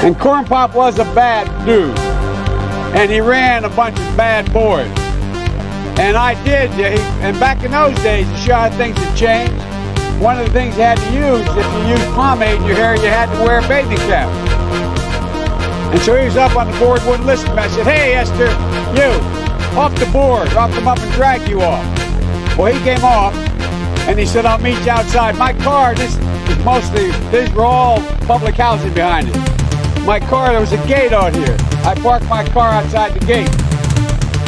And Corn Pop was a bad dude. And he ran a bunch of bad boys. And I did. And back in those days, to show how things had changed, one of the things you had to use, if you used pomade in your hair, you had to wear a bathing cap. And so he was up on the board, wouldn't listen to me. I said, hey, Esther, you, off the board, I'll come up and drag you off. Well, he came off, and he said, I'll meet you outside. My car, these were all public housing behind it. My car, there was a gate out here. I parked my car outside the gate.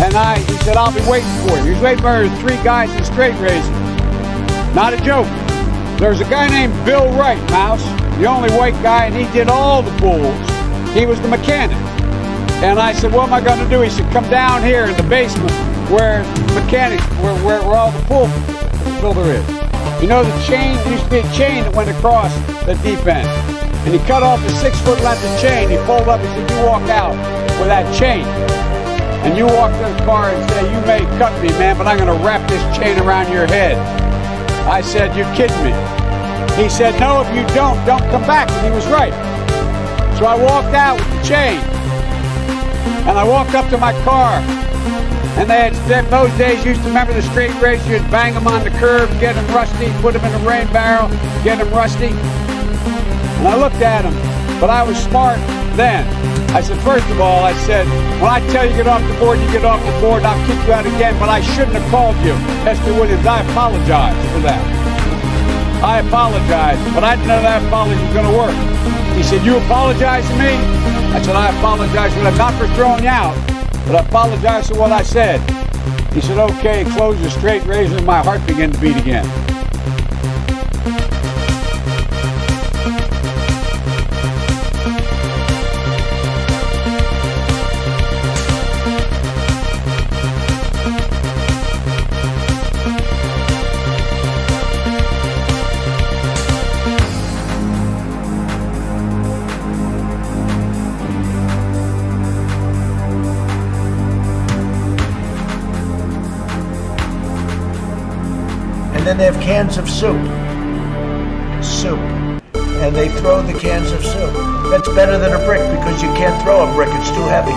And he said, I'll be waiting for you. He was waiting for 3 guys in straight razors. Not a joke. There was a guy named Bill Wright, Mouse, the only white guy, and he did all the pools. He was the mechanic. And I said, what am I going to do? He said, come down here in the basement where where all the pool filter is. You know, the chain, there used to be a chain that went across the deep end. And he cut off a 6-foot length of chain. He pulled up, he said, you walk out with that chain. And you walk to the car and say, you may cut me, man, but I'm going to wrap this chain around your head. I said, you're kidding me. He said, no, if you don't come back. And he was right. So I walked out with the chain. And I walked up to my car. And they had, those days, you used to remember the straight razor, you'd bang them on the curb, get them rusty, put them in a rain barrel, get them rusty. And I looked at him, but I was smart then. I said, first of all, I said, when I tell you get off the board, you get off the board, and I'll kick you out again, but I shouldn't have called you, Esther Williams. I apologize for that. I apologize, but I didn't know that apology was going to work. He said, you apologize to me? I said, I apologize for that, not for throwing you out, but I apologize for what I said. He said, okay, close your straight razor, and my heart began to beat again. Then they have cans of soup, and they throw the cans of soup. That's better than a brick because you can't throw a brick, it's too heavy.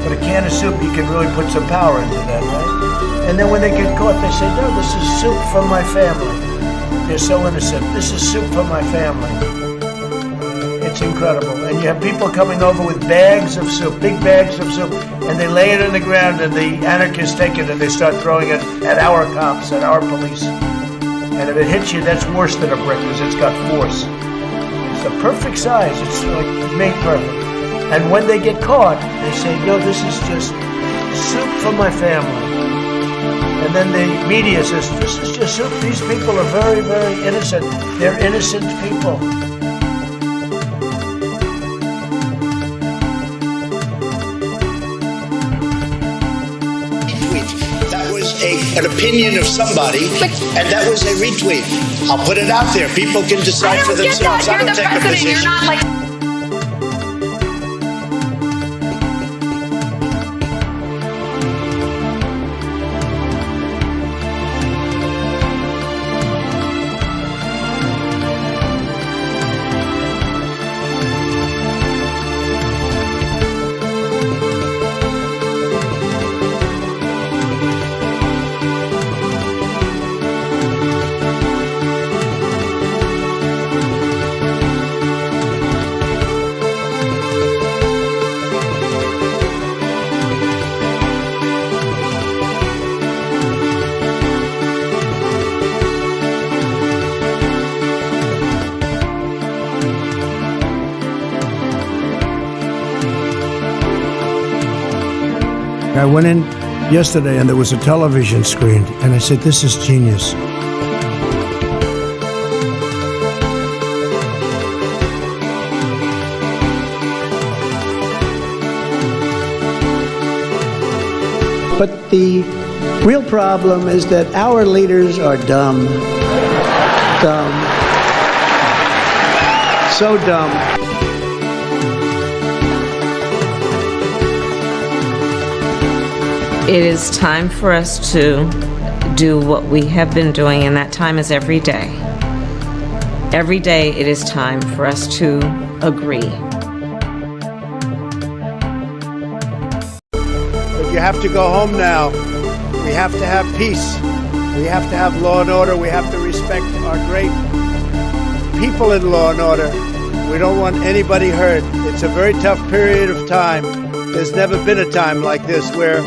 But a can of soup, you can really put some power into that, right? And then when they get caught, they say, no, this is soup from my family. They're so innocent. This is soup from my family. It's incredible. And you have people coming over with bags of soup, big bags of soup, and they lay it on the ground, and the anarchists take it and they start throwing it at our cops, at our police. And if it hits you, that's worse than a brick because it's got force. It's the perfect size. It's like made perfect. And when they get caught, they say, no, this is just soup from my family. And then the media says, this is just soup. These people are very, very innocent. They're innocent people. An opinion of somebody, and that was a retweet. I'll put it out there. People can decide for themselves. I don't take a position. I went in yesterday and there was a television screen, and I said, this is genius. But the real problem is that our leaders are dumb. Dumb. So dumb. It is time for us to do what we have been doing, and that time is every day. Every day it is time for us to agree. You have to go home now. We have to have peace. We have to have law and order. We have to respect our great people in law and order. We don't want anybody hurt. It's a very tough period of time. There's never been a time like this where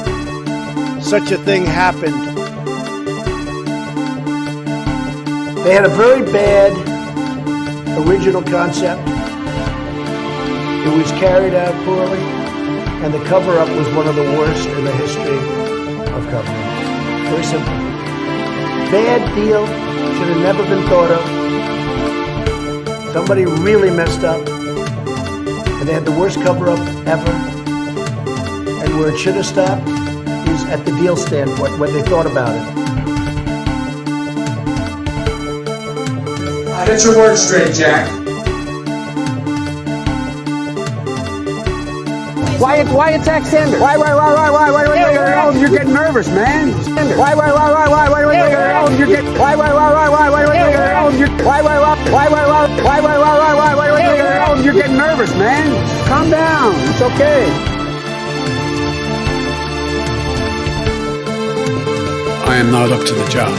such a thing happened. They had a very bad original concept. It was carried out poorly, and the cover-up was one of the worst in the history of cover-up. Very simple. Bad deal, should have never been thought of. Somebody really messed up, and they had the worst cover-up ever. And where it should have stopped is at the deal standpoint, what they thought about it. Get your words straight, Jack. Why attack Sanders? Why? You're getting nervous, man. Why? You're getting You're getting nervous, man. Calm down. It's okay. I am not up to the job,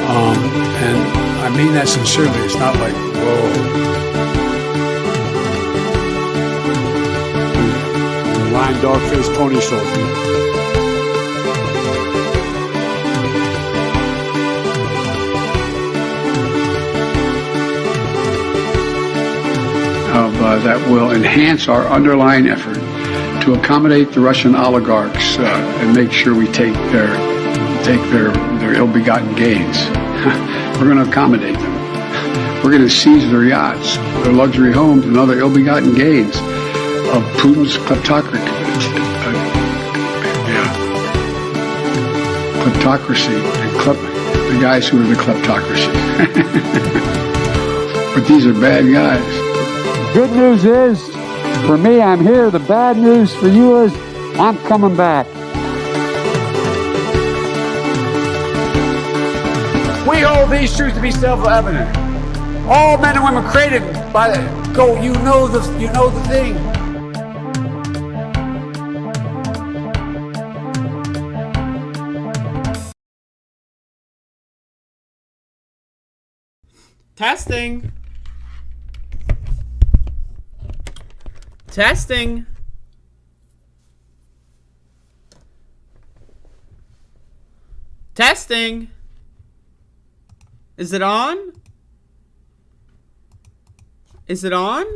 and I mean that sincerely. It's not like, whoa. Lying dog-faced pony soldier. That will enhance our underlying effort to accommodate the Russian oligarchs and make sure we take their ill-begotten gains. We're going to accommodate them. We're going to seize their yachts, their luxury homes, and other ill-begotten gains of Putin's kleptocracy. Kleptocracy. The guys who are the kleptocracy. But these are bad guys. Good news is, for me, I'm here. The bad news for you is, I'm coming back. We hold these truths to be self-evident. All men and women created by the you know the thing. Testing. Testing. Testing. Is it on? Is it on?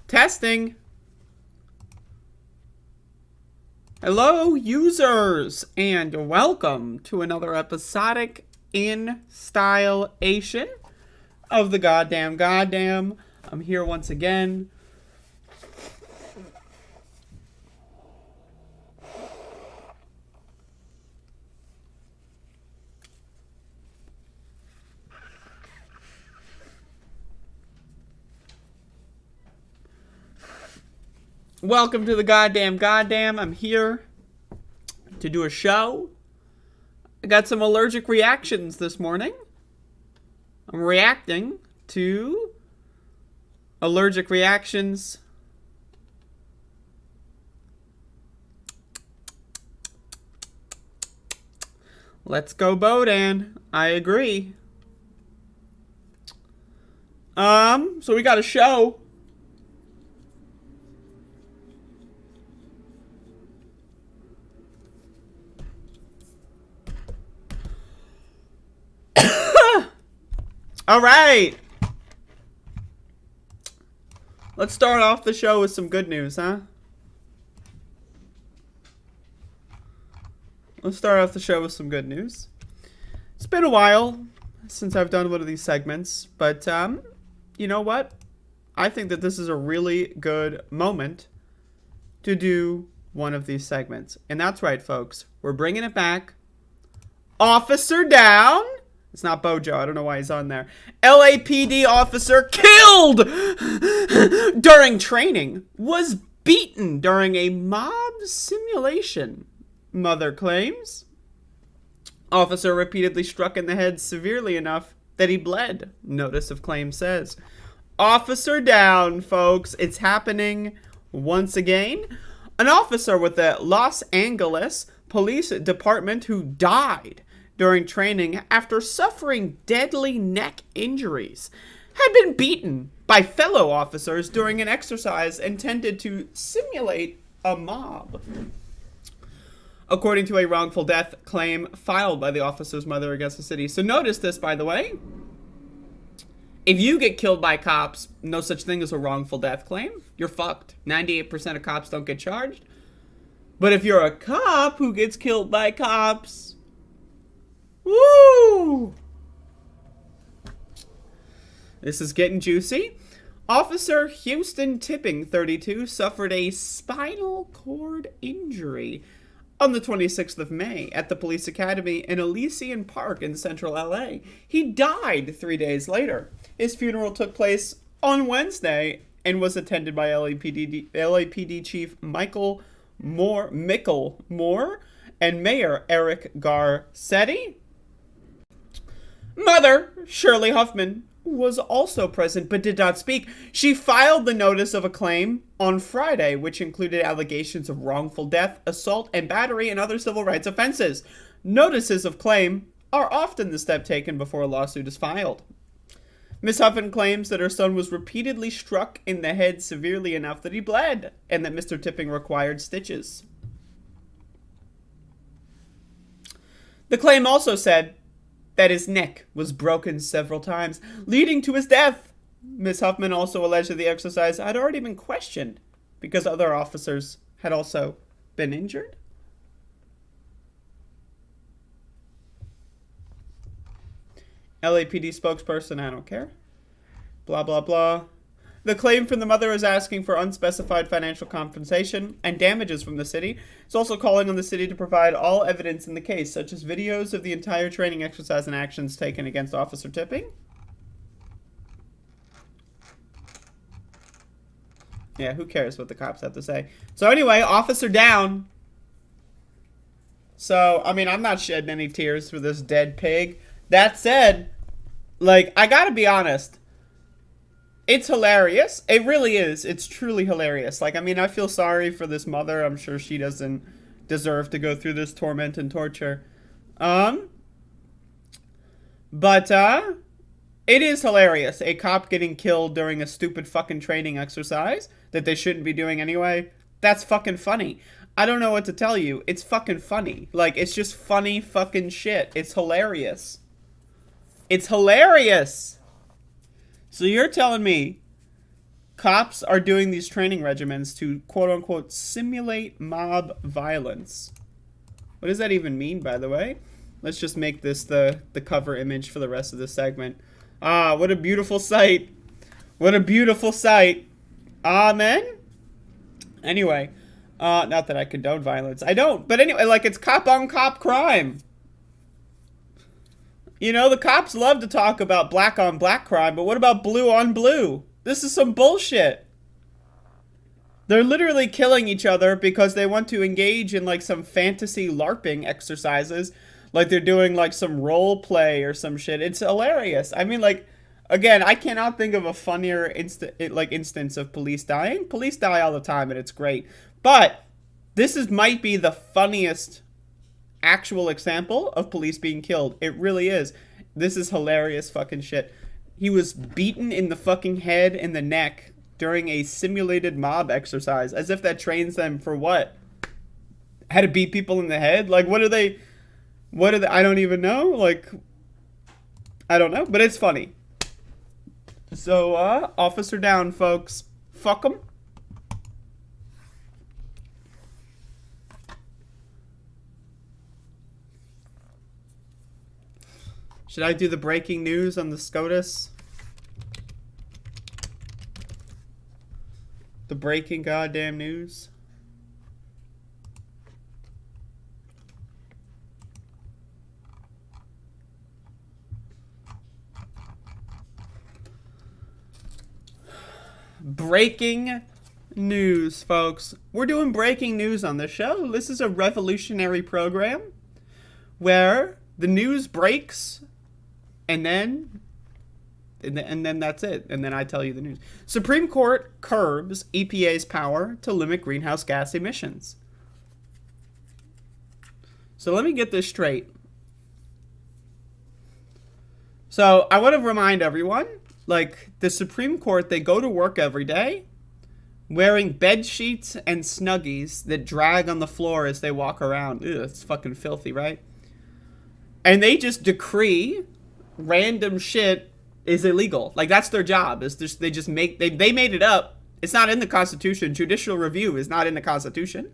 Testing. Hello, users, and welcome to another episodic in-style-ation of the goddamn. I'm here once again. Welcome to the goddamn. I'm here to do a show. I got some allergic reactions this morning. I'm reacting to allergic reactions. Let's go Bodan. I agree. So we got a show. All right. Let's start off the show with some good news, huh? Let's start off the show with some good news. It's been a while since I've done one of these segments, but you know what? I think that this is a really good moment to do one of these segments. And that's right, folks. We're bringing it back. Officer down. It's not Bojo. I don't know why he's on there. LAPD officer killed during training. Was beaten during a mob simulation. Mother claims. Officer repeatedly struck in the head severely enough that he bled. Notice of claim says. Officer down, folks. It's happening once again. An officer with the Los Angeles Police Department who died during training after suffering deadly neck injuries had been beaten by fellow officers during an exercise intended to simulate a mob, according to a wrongful death claim filed by the officer's mother against the city. So notice this, by the way. If you get killed by cops, no such thing as a wrongful death claim. You're fucked. 98% of cops don't get charged. But if you're a cop who gets killed by cops, woo! This is getting juicy. Officer Houston Tipping, 32, suffered a spinal cord injury on the 26th of May at the police academy in Elysian Park in central LA. He died 3 days later. His funeral took place on Wednesday and was attended by LAPD Chief Michael Moore and Mayor Eric Garcetti. Mother Shirley Huffman was also present but did not speak. She filed the notice of a claim on Friday, which included allegations of wrongful death, assault, and battery, and other civil rights offenses. Notices of claim are often the step taken before a lawsuit is filed. Ms. Huffman claims that her son was repeatedly struck in the head severely enough that he bled, and that Mr. Tipping required stitches. The claim also said that his neck was broken several times, leading to his death. Ms. Huffman also alleged that the exercise had already been questioned because other officers had also been injured. LAPD spokesperson, I don't care. Blah, blah, blah. The claim from the mother is asking for unspecified financial compensation and damages from the city. It's also calling on the city to provide all evidence in the case, such as videos of the entire training exercise and actions taken against Officer Tipping. Yeah, who cares what the cops have to say? So anyway, officer down. So, I mean, I'm not shedding any tears for this dead pig. That said, like, I gotta be honest. It's hilarious. It really is. It's truly hilarious. Like, I mean, I feel sorry for this mother. I'm sure she doesn't deserve to go through this torment and torture. But it is hilarious. A cop getting killed during a stupid fucking training exercise that they shouldn't be doing anyway. That's fucking funny. I don't know what to tell you. It's fucking funny. Like, it's just funny fucking shit. It's hilarious. It's hilarious. So you're telling me cops are doing these training regimens to quote-unquote simulate mob violence. What does that even mean, by the way? Let's just make this the cover image for the rest of the segment. Ah, what a beautiful sight. What a beautiful sight. Amen? Anyway, not that I condone violence. I don't. But anyway, like, it's cop-on-cop crime. You know, the cops love to talk about black-on-black crime, but what about blue-on-blue? This is some bullshit. They're literally killing each other because they want to engage in, like, some fantasy LARPing exercises. Like, they're doing, like, some role play or some shit. It's hilarious. I mean, like, again, I cannot think of a funnier instance of police dying. Police die all the time, and it's great. But this might be the funniest actual example of police being killed. It really is. This is hilarious fucking shit. He was beaten in the fucking head and the neck during a simulated mob exercise, as if that trains them for what? How to beat people in the head? Like, what are they, I don't even know. Like, I don't know, but it's funny. So, officer down, folks. Fuck 'em. Should I do the breaking news on the SCOTUS? The breaking goddamn news? Breaking news, folks. We're doing breaking news on this show. This is a revolutionary program where the news breaks and then And then that's it. And then I tell you the news. Supreme Court curbs EPA's power to limit greenhouse gas emissions. So let me get this straight. So I want to remind everyone, like, the Supreme Court, they go to work every day wearing bed sheets and Snuggies that drag on the floor as they walk around. Ew, it's fucking filthy, right? And they just decree random shit is illegal. Like, that's their job. Is just they made it up. It's not in the Constitution. Judicial review is not in the Constitution.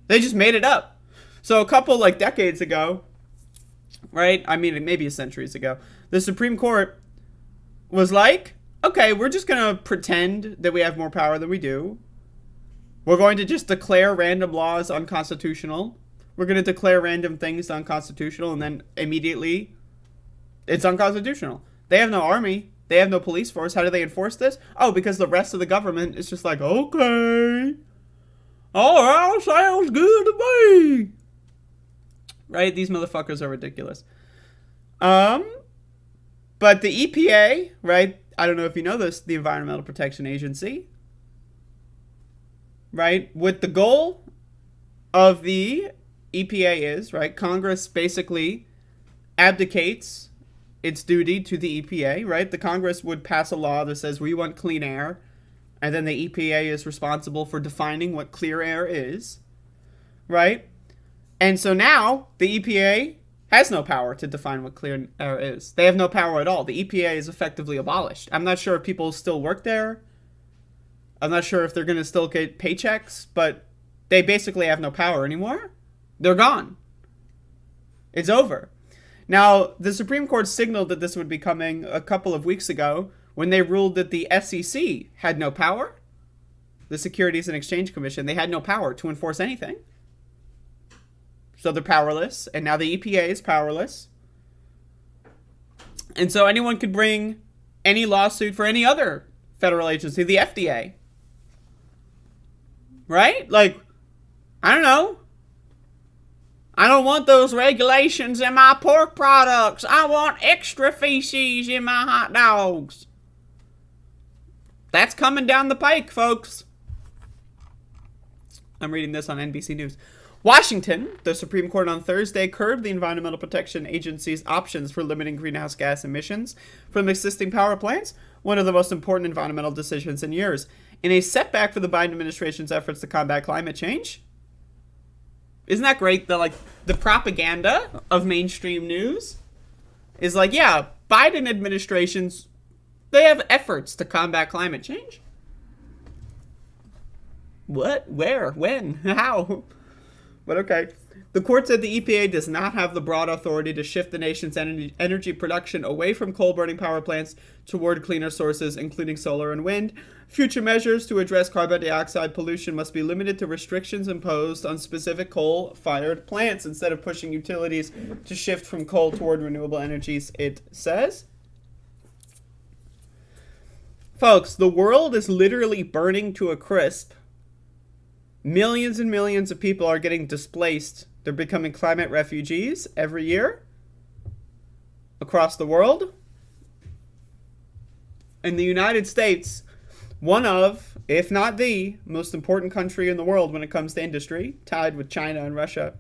They just made it up. So a couple, like, decades ago, right? I mean, maybe centuries ago, the Supreme Court was like, okay, we're just going to pretend that we have more power than we do. We're going to just declare random laws unconstitutional. We're going to declare random things unconstitutional, and then immediately it's unconstitutional. They have no army. They have no police force. How do they enforce this? Oh, because the rest of the government is just like, okay, all right, sounds good to me. Right? These motherfuckers are ridiculous. But the EPA, right? I don't know if you know this, the Environmental Protection Agency, right? What the goal of the EPA is, right? Congress basically abdicates its duty to the EPA, right? The Congress would pass a law that says we want clean air, and then the EPA is responsible for defining what clear air is, right? And so now the EPA has no power to define what clear air is. They have no power at all. The EPA is effectively abolished. I'm not sure if people still work there. I'm not sure if they're going to still get paychecks, but they basically have no power anymore. They're gone. It's over. Now, the Supreme Court signaled that this would be coming a couple of weeks ago when they ruled that the SEC had no power. The Securities and Exchange Commission, they had no power to enforce anything. So they're powerless, and now the EPA is powerless. And so anyone could bring any lawsuit for any other federal agency, the FDA. Right? Like, I don't know. I don't want those regulations in my pork products. I want extra feces in my hot dogs. That's coming down the pike, folks. I'm reading this on NBC News. Washington, the Supreme Court on Thursday curbed the Environmental Protection Agency's options for limiting greenhouse gas emissions from existing power plants, one of the most important environmental decisions in years. In a setback for the Biden administration's efforts to combat climate change. Isn't that great? The propaganda of mainstream news is like, yeah, Biden administrations, they have efforts to combat climate change. What? Where? When? How? But okay. The court said the EPA does not have the broad authority to shift the nation's energy production away from coal-burning power plants toward cleaner sources, including solar and wind. Future measures to address carbon dioxide pollution must be limited to restrictions imposed on specific coal-fired plants instead of pushing utilities to shift from coal toward renewable energies, it says. Folks, the world is literally burning to a crisp. Millions and millions of people are getting displaced. They're becoming climate refugees every year across the world. In the United States, one of, if not the, most important country in the world when it comes to industry, tied with China and Russia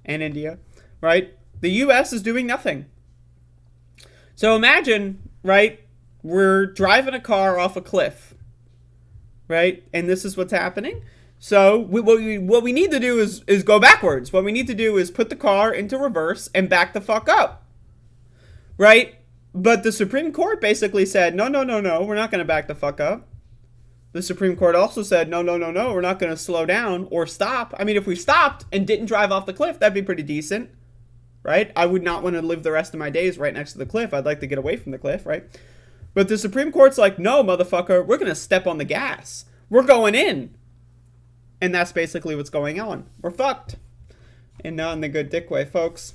and India, right? The U.S. is doing nothing. So imagine, right, we're driving a car off a cliff, right? And this is what's happening. So what we need to do is go backwards. What we need to do is put the car into reverse and back the fuck up, right? But the Supreme Court basically said, no, we're not going to back the fuck up. The Supreme Court also said, no, we're not going to slow down or stop. I mean, if we stopped and didn't drive off the cliff, that'd be pretty decent, right? I would not want to live the rest of my days right next to the cliff. I'd like to get away from the cliff, right? But the Supreme Court's like, no, motherfucker, we're going to step on the gas. We're going in. And that's basically what's going on. We're fucked. And not in the good dick way, folks.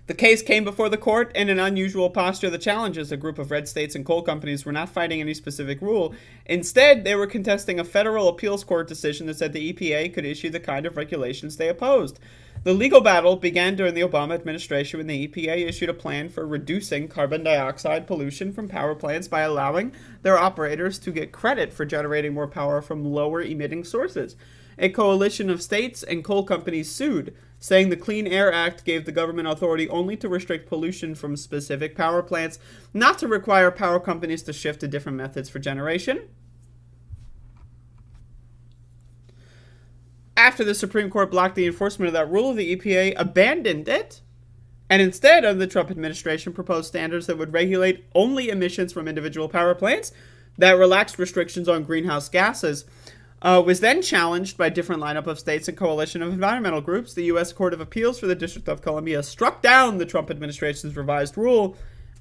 The case came before the court in an unusual posture that challenges a group of red states and coal companies were not fighting any specific rule. Instead, they were contesting a federal appeals court decision that said the EPA could issue the kind of regulations they opposed. The legal battle began during the Obama administration when the EPA issued a plan for reducing carbon dioxide pollution from power plants by allowing their operators to get credit for generating more power from lower emitting sources. A coalition of states and coal companies sued, saying the Clean Air Act gave the government authority only to restrict pollution from specific power plants, not to require power companies to shift to different methods for generation. After the Supreme Court blocked the enforcement of that rule, the EPA abandoned it, and instead of the Trump administration proposed standards that would regulate only emissions from individual power plants that relaxed restrictions on greenhouse gases. Was then challenged by a different lineup of states and coalition of environmental groups. The U.S. Court of Appeals for the District of Columbia struck down the Trump administration's revised rule.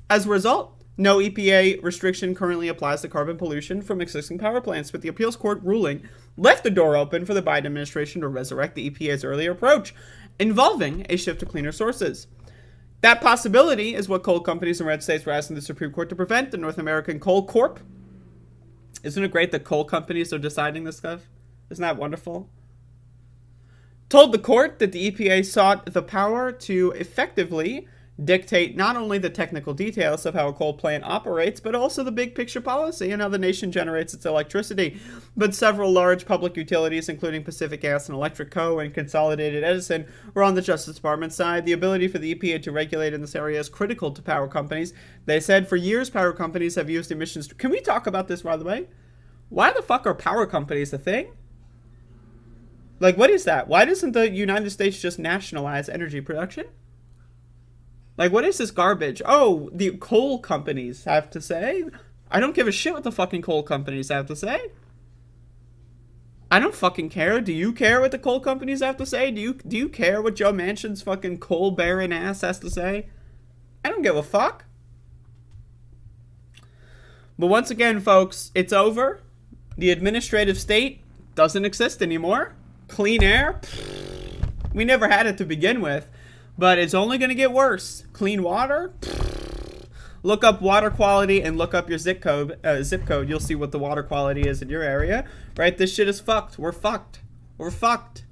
As a result, no EPA restriction currently applies to carbon pollution from existing power plants, but the appeals court ruling left the door open for the Biden administration to resurrect the EPA's earlier approach, involving a shift to cleaner sources. That possibility is what coal companies in red states were asking the Supreme Court to prevent. The North American Coal Corp. Isn't it great that coal companies are deciding this stuff? Isn't that wonderful? Told the court that the EPA sought the power to effectively dictate not only the technical details of how a coal plant operates, but also the big picture policy and how the nation generates its electricity. But several large public utilities, including Pacific Gas and Electric Co. and Consolidated Edison, were on the Justice Department side. The ability for the EPA to regulate in this area is critical to power companies. They said for years power companies have used emissions. Can we talk about this, by the way? Why the fuck are power companies a thing? Like, what is that? Why doesn't the United States just nationalize energy production? Like, what is this garbage? Oh, the coal companies have to say? I don't give a shit what the fucking coal companies have to say. I don't fucking care. Do you care what the coal companies have to say? Do you care what Joe Manchin's fucking coal baron ass has to say? I don't give a fuck. But once again, folks, it's over. The administrative state doesn't exist anymore. Clean air? We never had it to begin with. But it's only going to get worse. Clean water? Look up water quality and look up your zip code. You'll see what the water quality is in your area. Right? This shit is fucked. We're fucked. We're fucked.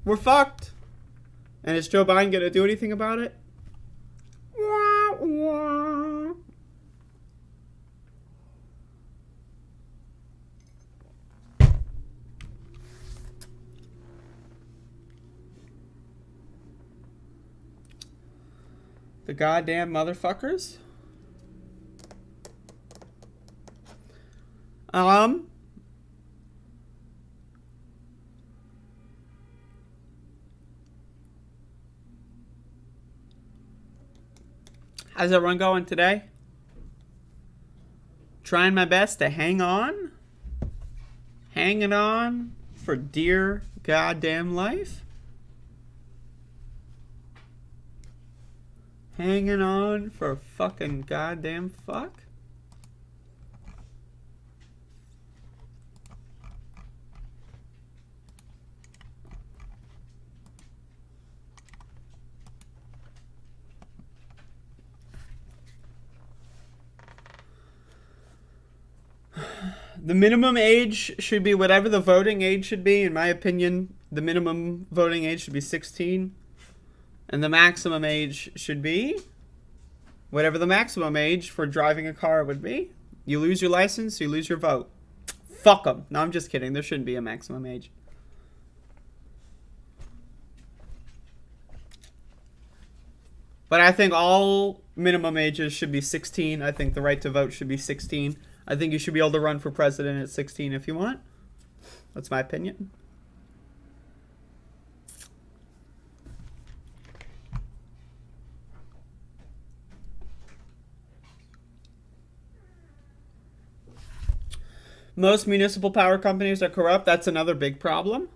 We're fucked. And is Joe Biden going to do anything about it? Wah, wah. The goddamn motherfuckers. How's everyone going today? Trying my best to hang on. Hanging on for dear goddamn life. Hanging on for fucking goddamn fuck. The minimum age should be whatever the voting age should be. In my opinion, the minimum voting age should be 16. And the maximum age should be whatever the maximum age for driving a car would be. You lose your license, you lose your vote. Fuck them. No, I'm just kidding. There shouldn't be a maximum age. But I think all minimum ages should be 16. I think the right to vote should be 16. I think you should be able to run for president at 16 if you want. That's my opinion. Most municipal power companies are corrupt. That's another big problem.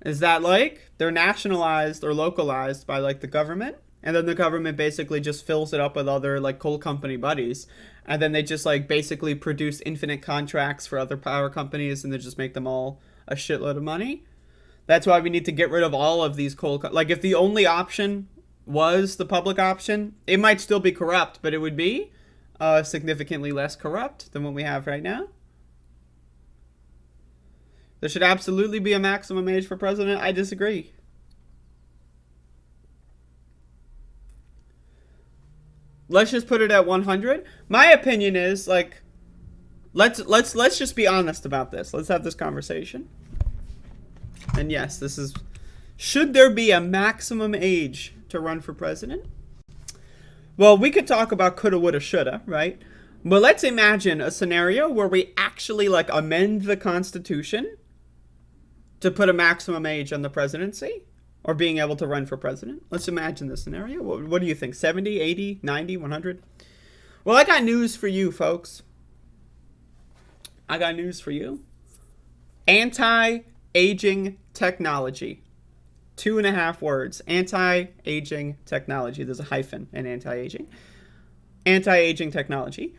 Is that like they're nationalized or localized by like the government, and then the government basically just fills it up with other like coal company buddies, and then they just like basically produce infinite contracts for other power companies, and they just make them all a shitload of money. That's why we need to get rid of all of these like if the only option was the public option, it might still be corrupt, but it would be significantly less corrupt than what we have right now. There should absolutely be a maximum age for president. I disagree. Let's just put it at 100. My opinion is, like, let's just be honest about this. Let's have this conversation. And yes, this is, should there be a maximum age to run for president? Well, we could talk about coulda, woulda, shoulda, right? But let's imagine a scenario where we actually, like, amend the Constitution to put a maximum age on the presidency or being able to run for president. Let's imagine this scenario. What do you think? 70, 80, 90, 100? Well, I got news for you, folks. I got news for you. Anti-aging technology. 2.5 words. Anti-aging technology. There's a hyphen in anti-aging. Anti-aging technology.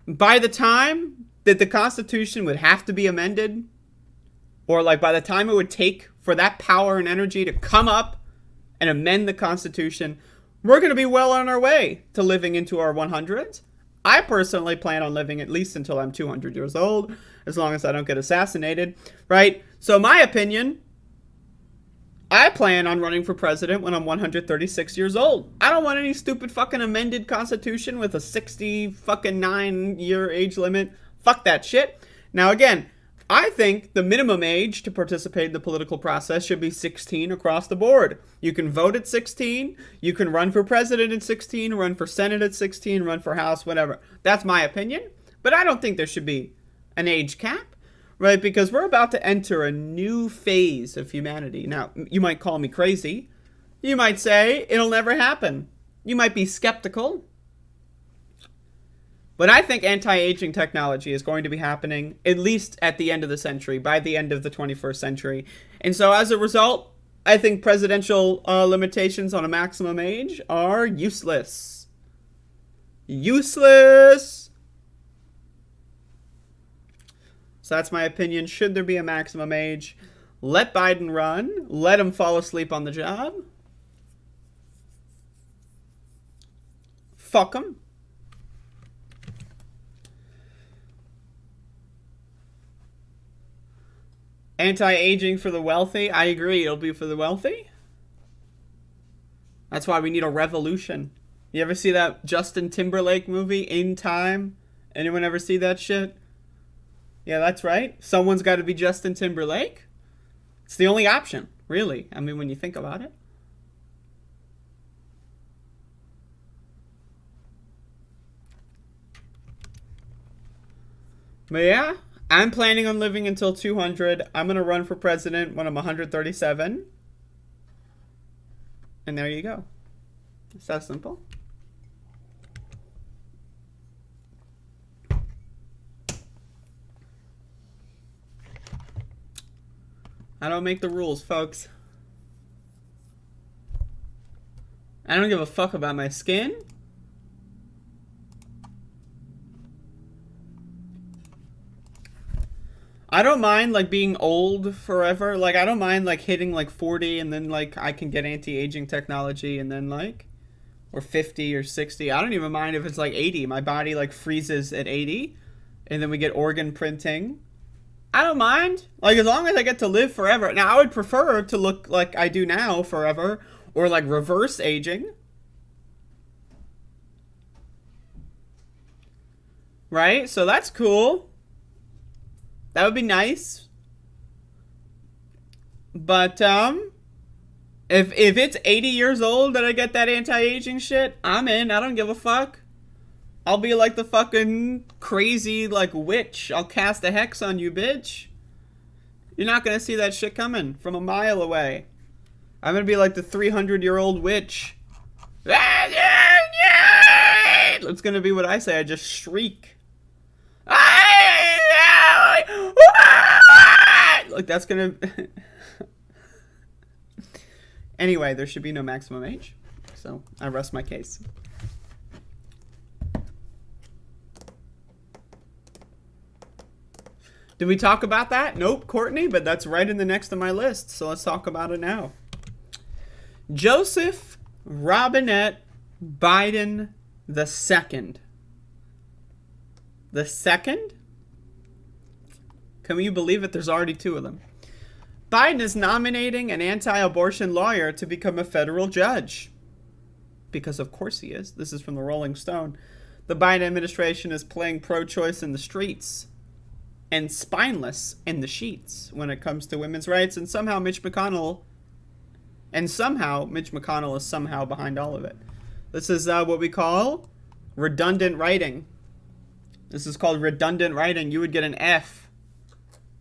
By the time that the Constitution would have to be amended, or like by the time it would take for that power and energy to come up and amend the Constitution, we're going to be well on our way to living into our 100s. I personally plan on living at least until I'm 200 years old, as long as I don't get assassinated, right? So my opinion, I plan on running for president when I'm 136 years old. I don't want any stupid fucking amended Constitution with a 69-year age limit. Fuck that shit. Now again, I think the minimum age to participate in the political process should be 16 across the board. You can vote at 16, you can run for president at 16, run for Senate at 16, run for House, whatever. That's my opinion, but I don't think there should be an age cap, right? Because we're about to enter a new phase of humanity. Now, you might call me crazy. You might say it'll never happen. You might be skeptical. But I think anti-aging technology is going to be happening at least at the end of the century, by the end of the 21st century. And so as a result, I think presidential limitations on a maximum age are useless. Useless! So that's my opinion. Should there be a maximum age? Let Biden run. Let him fall asleep on the job. Fuck him. Anti-aging for the wealthy. I agree, it'll be for the wealthy. That's why we need a revolution. You ever see that Justin Timberlake movie, In Time? Anyone ever see that shit? Yeah, that's right. Someone's got to be Justin Timberlake. It's the only option, really. I mean, when you think about it. But yeah, I'm planning on living until 200. I'm going to run for president when I'm 137. And there you go. It's that simple. I don't make the rules, folks. I don't give a fuck about my skin. I don't mind, like, being old forever. Like, I don't mind, like, hitting, like, 40 and then, like, I can get anti-aging technology and then, like, or 50 or 60. I don't even mind if it's, like, 80. My body, like, freezes at 80 and then we get organ printing. I don't mind. Like, as long as I get to live forever. Now, I would prefer to look like I do now forever or, like, reverse aging. Right? So that's cool. That would be nice. But, if it's 80 years old that I get that anti-aging shit, I'm in. I don't give a fuck. I'll be like the fucking crazy, like, witch. I'll cast a hex on you, bitch. You're not gonna see that shit coming from a mile away. I'm gonna be like the 300-year-old witch. It's gonna be what I say. I just shriek. Like, that's gonna... Anyway, there should be no maximum age. So, I rest my case. Did we talk about that? Nope, Courtney, but that's right in the next on my list. So let's talk about it now. Joseph Robinette Biden II. The second? Can you believe it? There's already two of them. Biden is nominating an anti-abortion lawyer to become a federal judge. Because of course he is. This is from the Rolling Stone. The Biden administration is playing pro-choice in the streets and spineless in the sheets when it comes to women's rights, and somehow Mitch McConnell is somehow behind all of it. This is what we call redundant writing. This is called redundant writing. You would get an F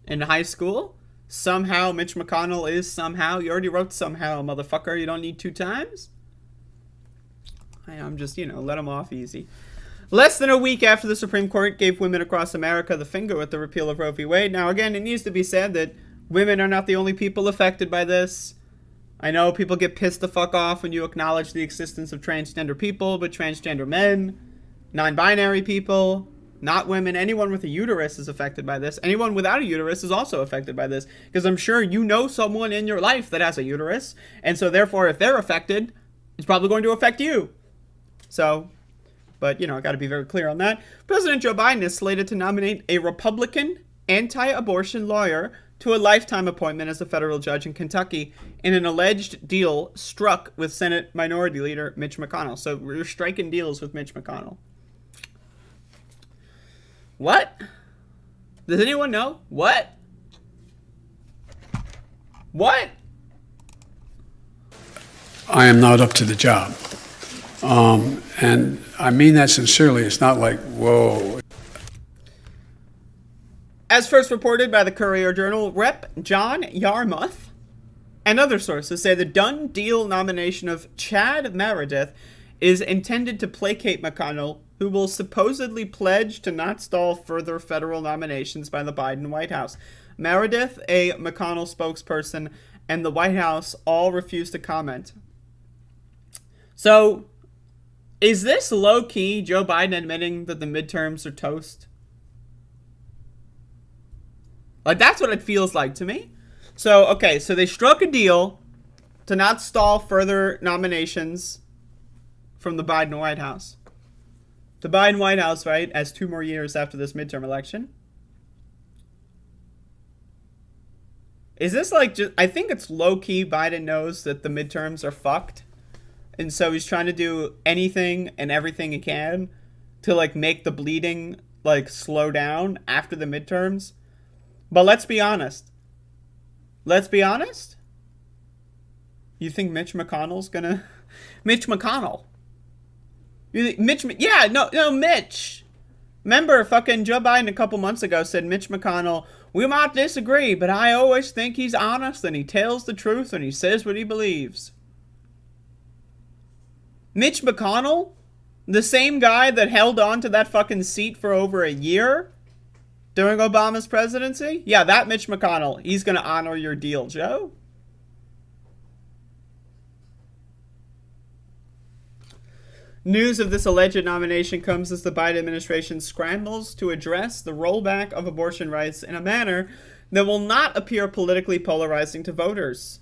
in high school. Somehow Mitch McConnell is somehow. You already wrote somehow, motherfucker. You don't need 2 times. I'm just, let him off easy. Less than a week after the Supreme Court gave women across America the finger with the repeal of Roe v. Wade. Now, again, it needs to be said that women are not the only people affected by this. I know people get pissed the fuck off when you acknowledge the existence of transgender people, but transgender men, non-binary people, not women, anyone with a uterus is affected by this. Anyone without a uterus is also affected by this. Because I'm sure you know someone in your life that has a uterus. And so therefore, if they're affected, it's probably going to affect you. So, but, I got to be very clear on that. President Joe Biden is slated to nominate a Republican anti-abortion lawyer to a lifetime appointment as a federal judge in Kentucky in an alleged deal struck with Senate Minority Leader Mitch McConnell. So we're striking deals with Mitch McConnell. What? Does anyone know? What? What? I am not up to the job. And I mean that sincerely. It's not like, whoa. As first reported by the Courier-Journal, Rep. John Yarmuth and other sources say the done deal nomination of Chad Meredith is intended to placate McConnell, who will supposedly pledge to not stall further federal nominations by the Biden White House. Meredith, a McConnell spokesperson, and the White House all refused to comment. So, is this low-key Joe Biden admitting that the midterms are toast? Like, that's what it feels like to me. So, okay, so they struck a deal to not stall further nominations from the Biden White House. The Biden White House, right, has 2 more years after this midterm election. Is this like just, I think it's low-key Biden knows that the midterms are fucked. And so he's trying to do anything and everything he can to, like, make the bleeding, like, slow down after the midterms. But let's be honest. Let's be honest. You think Mitch McConnell's gonna... Mitch McConnell. You think Mitch... Yeah, no, Mitch. Remember, fucking Joe Biden a couple months ago said, Mitch McConnell, we might disagree, but I always think he's honest and he tells the truth and he says what he believes. Mitch McConnell, the same guy that held on to that fucking seat for over a year during Obama's presidency? Yeah, that Mitch McConnell. He's going to honor your deal, Joe. News of this alleged nomination comes as the Biden administration scrambles to address the rollback of abortion rights in a manner that will not appear politically polarizing to voters.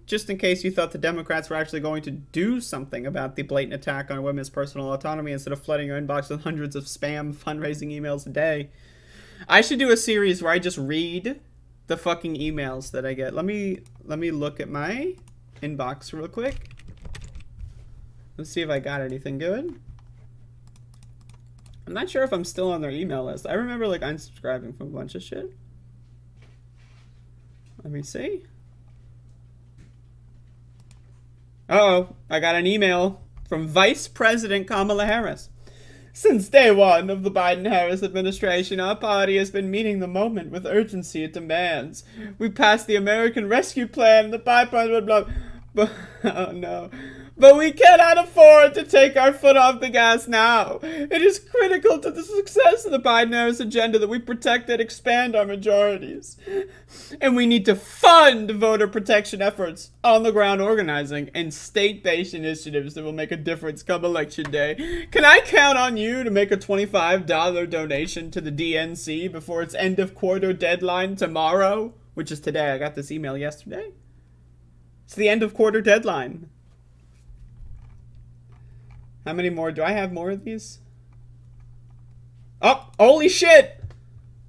Just in case you thought the Democrats were actually going to do something about the blatant attack on women's personal autonomy instead of flooding your inbox with hundreds of spam fundraising emails a day. I should do a series where I just read the fucking emails that I get. Let me look at my inbox real quick. Let's see if I got anything good. I'm not sure if I'm still on their email list. I remember, like, unsubscribing from a bunch of shit. Let me see. Uh-oh, I got an email from Vice President Kamala Harris. Since day one of the Biden-Harris administration, our party has been meeting the moment with urgency it demands. We passed the American Rescue Plan, the bipartisan blah, but oh no. But we cannot afford to take our foot off the gas now. It is critical to the success of the Biden-Harris agenda that we protect and expand our majorities. And we need to fund voter protection efforts, on-the-ground organizing, and state-based initiatives that will make a difference come Election Day. Can I count on you to make a $25 donation to the DNC before its end-of-quarter deadline tomorrow? Which is today. I got this email yesterday. It's the end-of-quarter deadline. How many more? Do I have more of these? Oh, holy shit!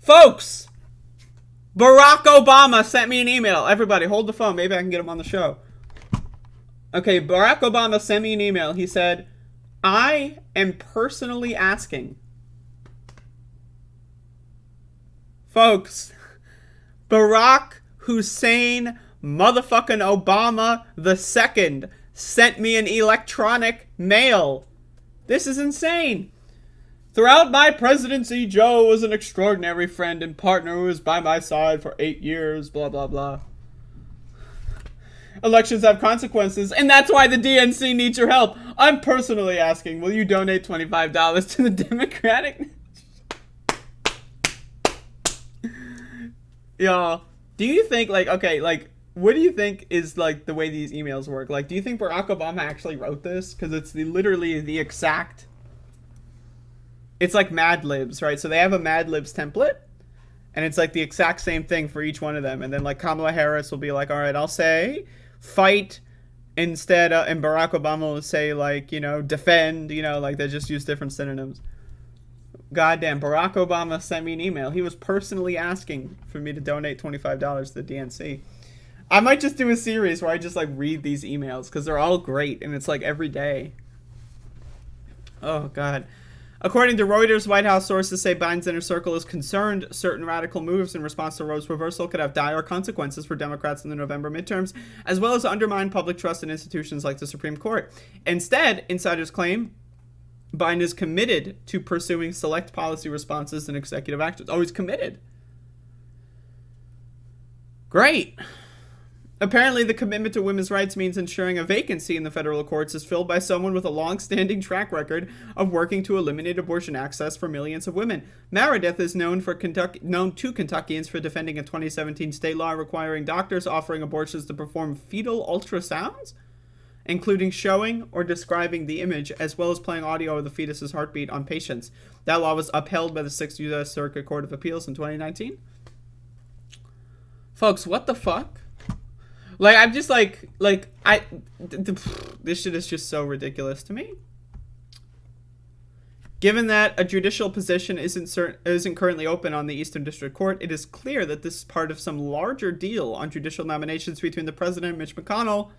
Folks! Barack Obama sent me an email. Everybody, hold the phone. Maybe I can get him on the show. Okay, Barack Obama sent me an email. He said, I am personally asking. Folks, Barack Hussein motherfucking Obama II sent me an electronic mail. This is insane. Throughout my presidency, Joe was an extraordinary friend and partner who was by my side for 8 years, blah, blah, blah. Elections have consequences, and that's why the DNC needs your help. I'm personally asking, will you donate $25 to the Democratic... Y'all, do you think, like, okay, like, what do you think is, like, the way these emails work? Like, do you think Barack Obama actually wrote this? Because it's literally the exact... It's like Mad Libs, right? So they have a Mad Libs template, and it's, like, the exact same thing for each one of them. And then, like, Kamala Harris will be like, all right, I'll say fight instead, and Barack Obama will say, like, you know, defend, you know, like, they just use different synonyms. Goddamn, Barack Obama sent me an email. He was personally asking for me to donate $25 to the DNC. I might just do a series where I just, like, read these emails, because they're all great, and it's, like, every day. Oh, God. According to Reuters, White House sources say Biden's inner circle is concerned certain radical moves in response to Roe's reversal could have dire consequences for Democrats in the November midterms, as well as undermine public trust in institutions like the Supreme Court. Instead, insiders claim Biden is committed to pursuing select policy responses and executive actions. Oh, he's committed. Great. Apparently, the commitment to women's rights means ensuring a vacancy in the federal courts is filled by someone with a long-standing track record of working to eliminate abortion access for millions of women. Meredith is known to Kentuckians for defending a 2017 state law requiring doctors offering abortions to perform fetal ultrasounds, including showing or describing the image, as well as playing audio of the fetus's heartbeat on patients. That law was upheld by the 6th U.S. Circuit Court of Appeals in 2019. Folks, what the fuck? Like, I'm just like this shit is just so ridiculous to me. Given that a judicial position isn't currently open on the Eastern District Court, it is clear that this is part of some larger deal on judicial nominations between the president and Mitch McConnell.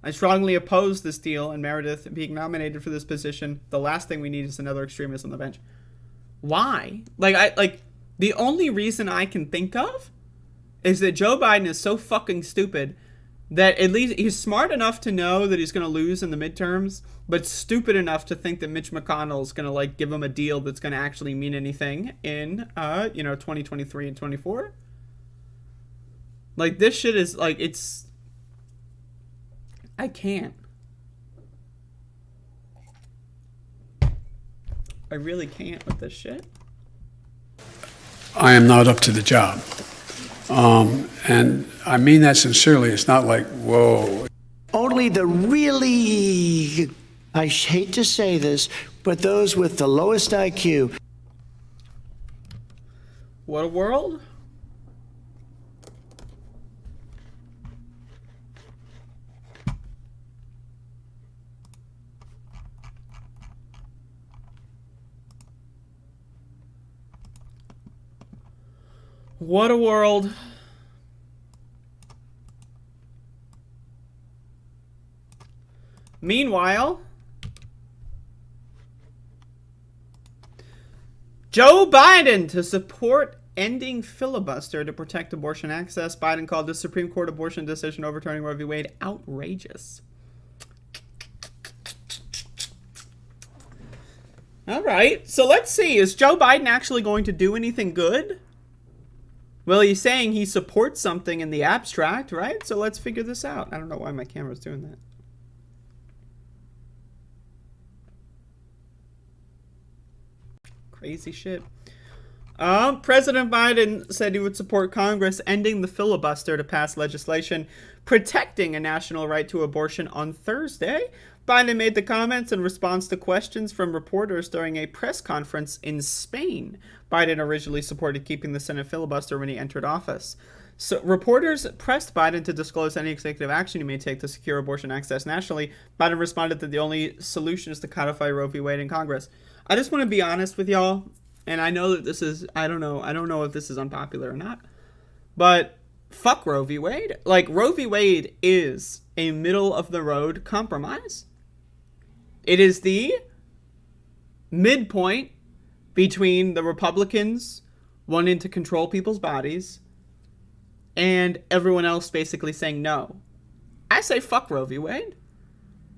I strongly oppose this deal and Meredith being nominated for this position. The last thing we need is another extremist on the bench. Why? The only reason I can think of is that Joe Biden is so fucking stupid that at least he's smart enough to know that he's going to lose in the midterms, but stupid enough to think that Mitch McConnell is going to, like, give him a deal that's going to actually mean anything in, 2023 and 24. Like, this shit is, like, it's... I can't. I really can't with this shit. I am not up to the job. And I mean that sincerely. It's not like, whoa. Only the really, I hate to say this, but those with the lowest IQ. What a world. What a world. Meanwhile, Joe Biden to support ending filibuster to protect abortion access. Biden called the Supreme Court abortion decision overturning Roe v. Wade outrageous. All right, so let's see. Is Joe Biden actually going to do anything good? Well, he's saying he supports something in the abstract, right? So let's figure this out. I don't know why my camera's doing that. Crazy shit. President Biden said he would support Congress ending the filibuster to pass legislation protecting a national right to abortion on Thursday. Biden made the comments in response to questions from reporters during a press conference in Spain. Biden originally supported keeping the Senate filibuster when he entered office. So reporters pressed Biden to disclose any executive action he may take to secure abortion access nationally. Biden responded that the only solution is to codify Roe v. Wade in Congress. I just want to be honest with y'all, and I know that this is, I don't know if this is unpopular or not, But fuck Roe v. Wade. Like, Roe v. Wade is a middle-of-the-road compromise. It is the midpoint between the Republicans wanting to control people's bodies and everyone else basically saying no. I say fuck Roe v. Wade.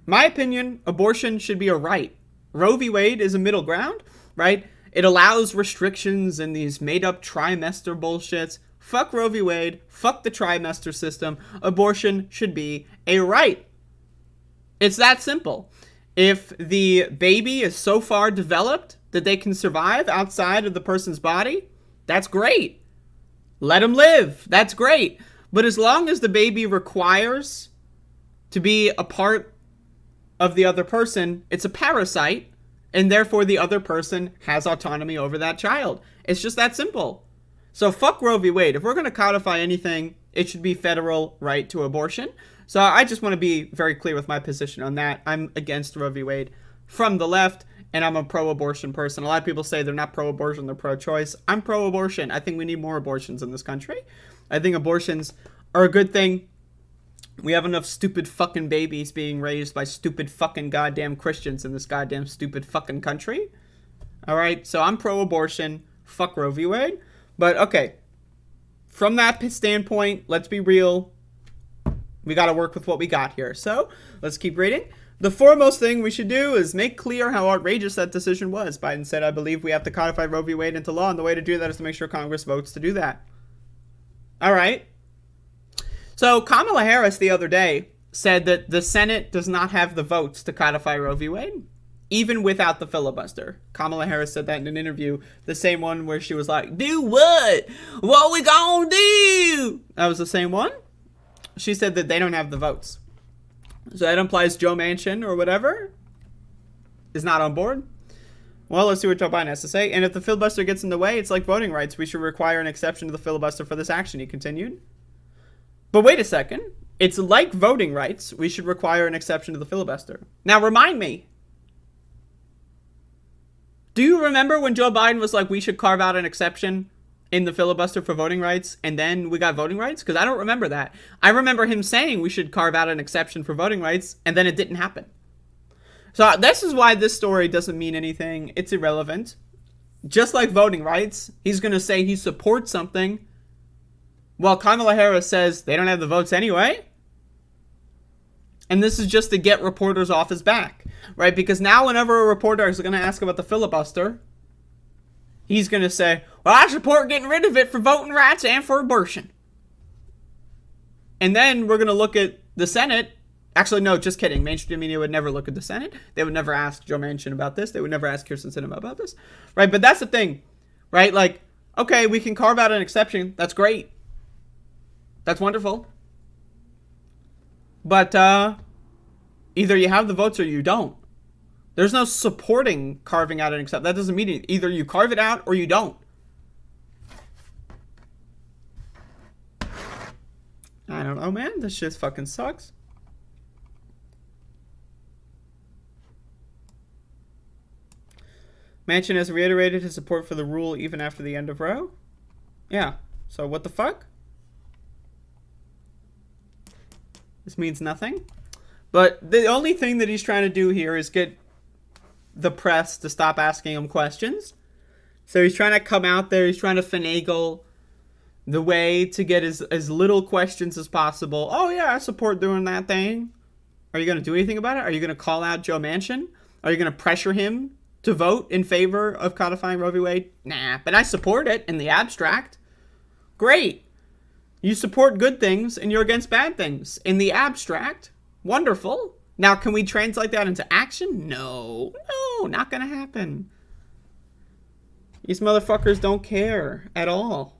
My opinion, abortion should be a right. Roe v. Wade is a middle ground, right? It allows restrictions and these made-up trimester bullshits. Fuck Roe v. Wade. Fuck the trimester system. Abortion should be a right. It's that simple. If the baby is so far developed that they can survive outside of the person's body, that's great. Let them live. That's great. But as long as the baby requires to be a part of the other person, it's a parasite, and therefore the other person has autonomy over that child. It's just that simple. So fuck Roe v. Wade. If we're going to codify anything, it should be federal right to abortion. So I just want to be very clear with my position on that. I'm against Roe v. Wade from the left, and I'm a pro-abortion person. A lot of people say they're not pro-abortion, they're pro-choice. I'm pro-abortion. I think we need more abortions in this country. I think abortions are a good thing. We have enough stupid fucking babies being raised by stupid fucking goddamn Christians in this goddamn stupid fucking country. All right, so I'm pro-abortion. Fuck Roe v. Wade. But, okay, from that standpoint, let's be real. We got to work with what we got here. So, let's keep reading. The foremost thing we should do is make clear how outrageous that decision was. Biden said, I believe we have to codify Roe v. Wade into law, and the way to do that is to make sure Congress votes to do that. All right. So, Kamala Harris the other day said that the Senate does not have the votes to codify Roe v. Wade, even without the filibuster. Kamala Harris said that in an interview, the same one where she was like, do what? What we gonna do? That was the same one. She said that they don't have the votes. So that implies Joe Manchin or whatever is not on board. Well, let's see what Joe Biden has to say. And if the filibuster gets in the way, it's like voting rights. We should require an exception to the filibuster for this action, he continued. But wait a second. It's like voting rights. We should require an exception to the filibuster. Now, remind me. Do you remember when Joe Biden was like, we should carve out an exception in the filibuster for voting rights, and then we got voting rights? Because I don't remember that. I remember him saying we should carve out an exception for voting rights, and then it didn't happen. So this is why this story doesn't mean anything. It's irrelevant. Just like voting rights, he's going to say he supports something, while Kamala Harris says they don't have the votes anyway. And this is just to get reporters off his back, right? Because now whenever a reporter is going to ask about the filibuster, he's going to say, well, I support getting rid of it for voting rights and for abortion. And then we're going to look at the Senate. Actually, no, just kidding. Mainstream media would never look at the Senate. They would never ask Joe Manchin about this. They would never ask Kirsten Sinema about this, right? But that's the thing, right? Like, okay, we can carve out an exception. That's great. That's wonderful. But either you have the votes or you don't. There's no supporting carving out an exception. That doesn't mean it. Either you carve it out or you don't. I don't know, man. This shit fucking sucks. Manchin has reiterated his support for the rule even after the end of Roe. Yeah. So what the fuck? This means nothing. But the only thing that he's trying to do here is get the press to stop asking him questions. So he's trying to come out there. He's trying to finagle the way to get as little questions as possible. Oh, yeah, I support doing that thing. Are you going to do anything about it? Are you going to call out Joe Manchin? Are you going to pressure him to vote in favor of codifying Roe v. Wade? Nah, but I support it in the abstract. Great. You support good things and you're against bad things. In the abstract, wonderful. Now, can we translate that into action? No, not gonna happen. These motherfuckers don't care at all.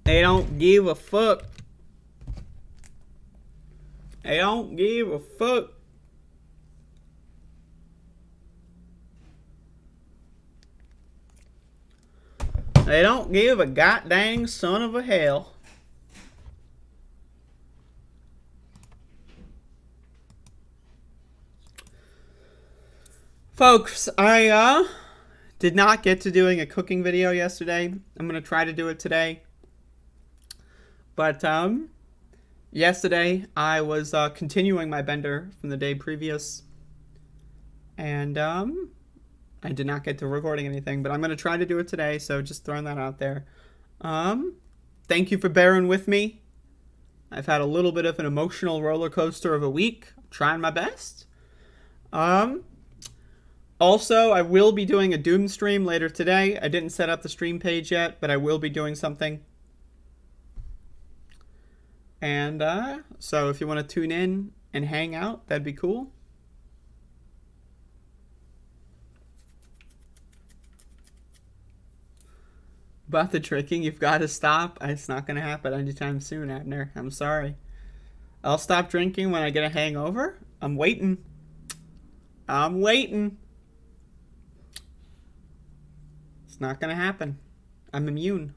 They don't give a fuck. They don't give a fuck. They don't give a goddamn son of a hell. Folks, I Did not get to doing a cooking video yesterday. I'm going to try to do it today. But yesterday I was continuing my bender from the day previous. And I did not get to recording anything, but I'm going to try to do it today, so just throwing that out there. Thank you for bearing with me. I've had a little bit of an emotional roller coaster of a week. I'm trying my best. Also, I will be doing a Doom stream later today. I didn't set up the stream page yet, but I will be doing something. And so if you want to tune in and hang out, that'd be cool. About the tricking, you've got to stop. It's not going to happen anytime soon, Abner. I'm sorry. I'll stop drinking when I get a hangover. I'm waiting. I'm waiting. It's not going to happen. I'm immune.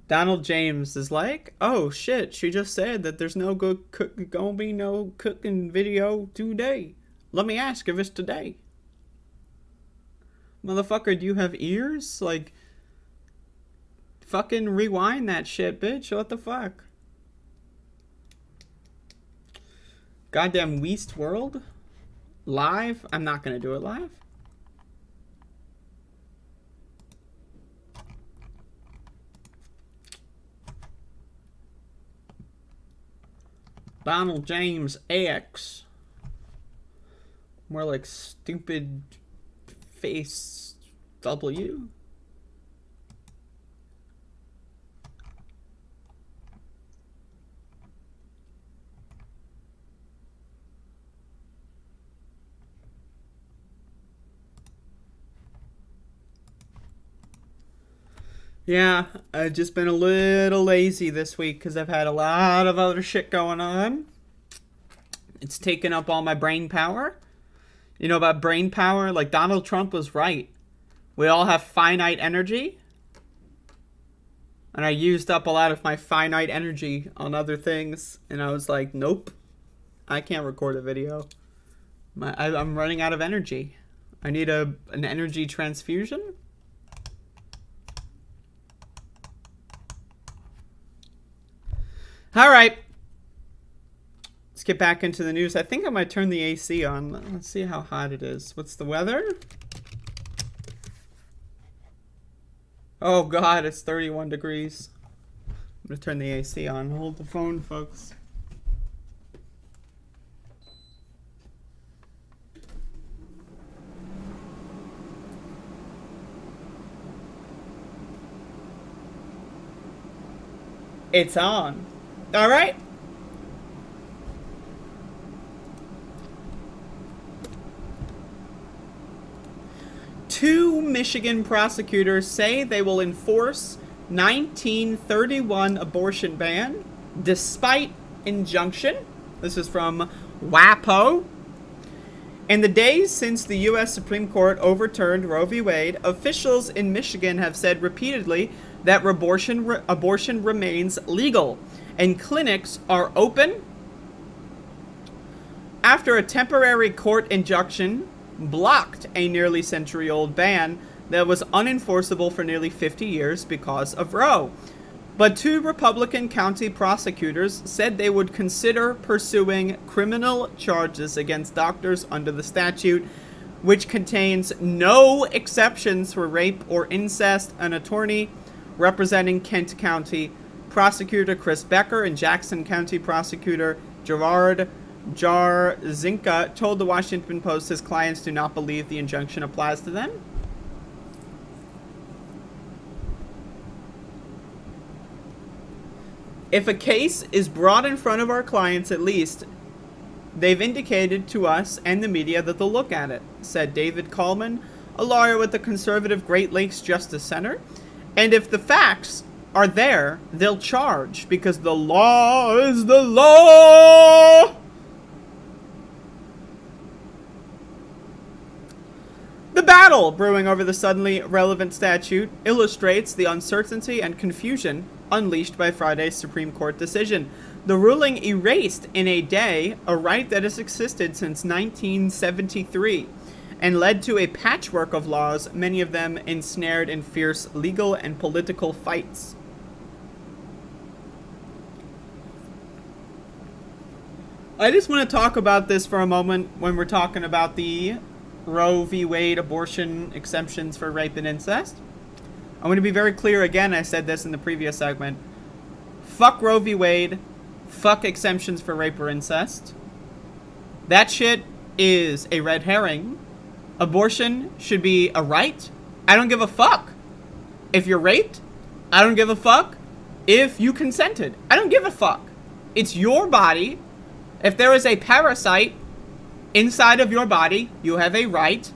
Donald James is like, oh shit, she just said that there's no gonna be no cooking video today. Let me ask if it's today. Motherfucker, do you have ears? Like, fucking rewind that shit, bitch. What the fuck? Goddamn Weast World? Live? I'm not gonna do it live. Donald James X. More like stupid face W. Yeah, I've just been a little lazy this week because I've had a lot of other shit going on. It's taken up all my brain power. You know about brain power? Like, Donald Trump was right. We all have finite energy. And I used up a lot of my finite energy on other things. And I was like, nope. I can't record a video. I'm running out of energy. I need an energy transfusion. All right. Let's get back into the news. I think I might turn the AC on. Let's see how hot it is. What's the weather? Oh, God, it's 31 degrees. I'm going to turn the AC on. Hold the phone, folks. It's on. All right. Two Michigan prosecutors say they will enforce 1931 abortion ban despite injunction. This is from WAPO. In the days since the U.S. Supreme Court overturned Roe v. Wade, officials in Michigan have said repeatedly that abortion remains legal and clinics are open after a temporary court injunction blocked a nearly century-old ban that was unenforceable for nearly 50 years because of Roe. But two Republican county prosecutors said they would consider pursuing criminal charges against doctors under the statute, which contains no exceptions for rape or incest. An attorney representing Kent County Prosecutor Chris Becker and Jackson County Prosecutor Gerard Jarzinka told the Washington Post his clients do not believe the injunction applies to them. If a case is brought in front of our clients, at least, they've indicated to us and the media that they'll look at it, said David Coleman, a lawyer with the conservative Great Lakes Justice Center. And if the facts are there, they'll charge, because the law is the law! The battle brewing over the suddenly relevant statute illustrates the uncertainty and confusion unleashed by Friday's Supreme Court decision. The ruling erased in a day a right that has existed since 1973 and led to a patchwork of laws, many of them ensnared in fierce legal and political fights. I just want to talk about this for a moment when we're talking about the Roe v. Wade abortion exemptions for rape and incest. I'm going to be very clear again, I said this in the previous segment. Fuck Roe v. Wade. Fuck exemptions for rape or incest. That shit is a red herring. Abortion should be a right. I don't give a fuck if you're raped. I don't give a fuck if you consented. I don't give a fuck. It's your body. If there is a parasite inside of your body, you have a right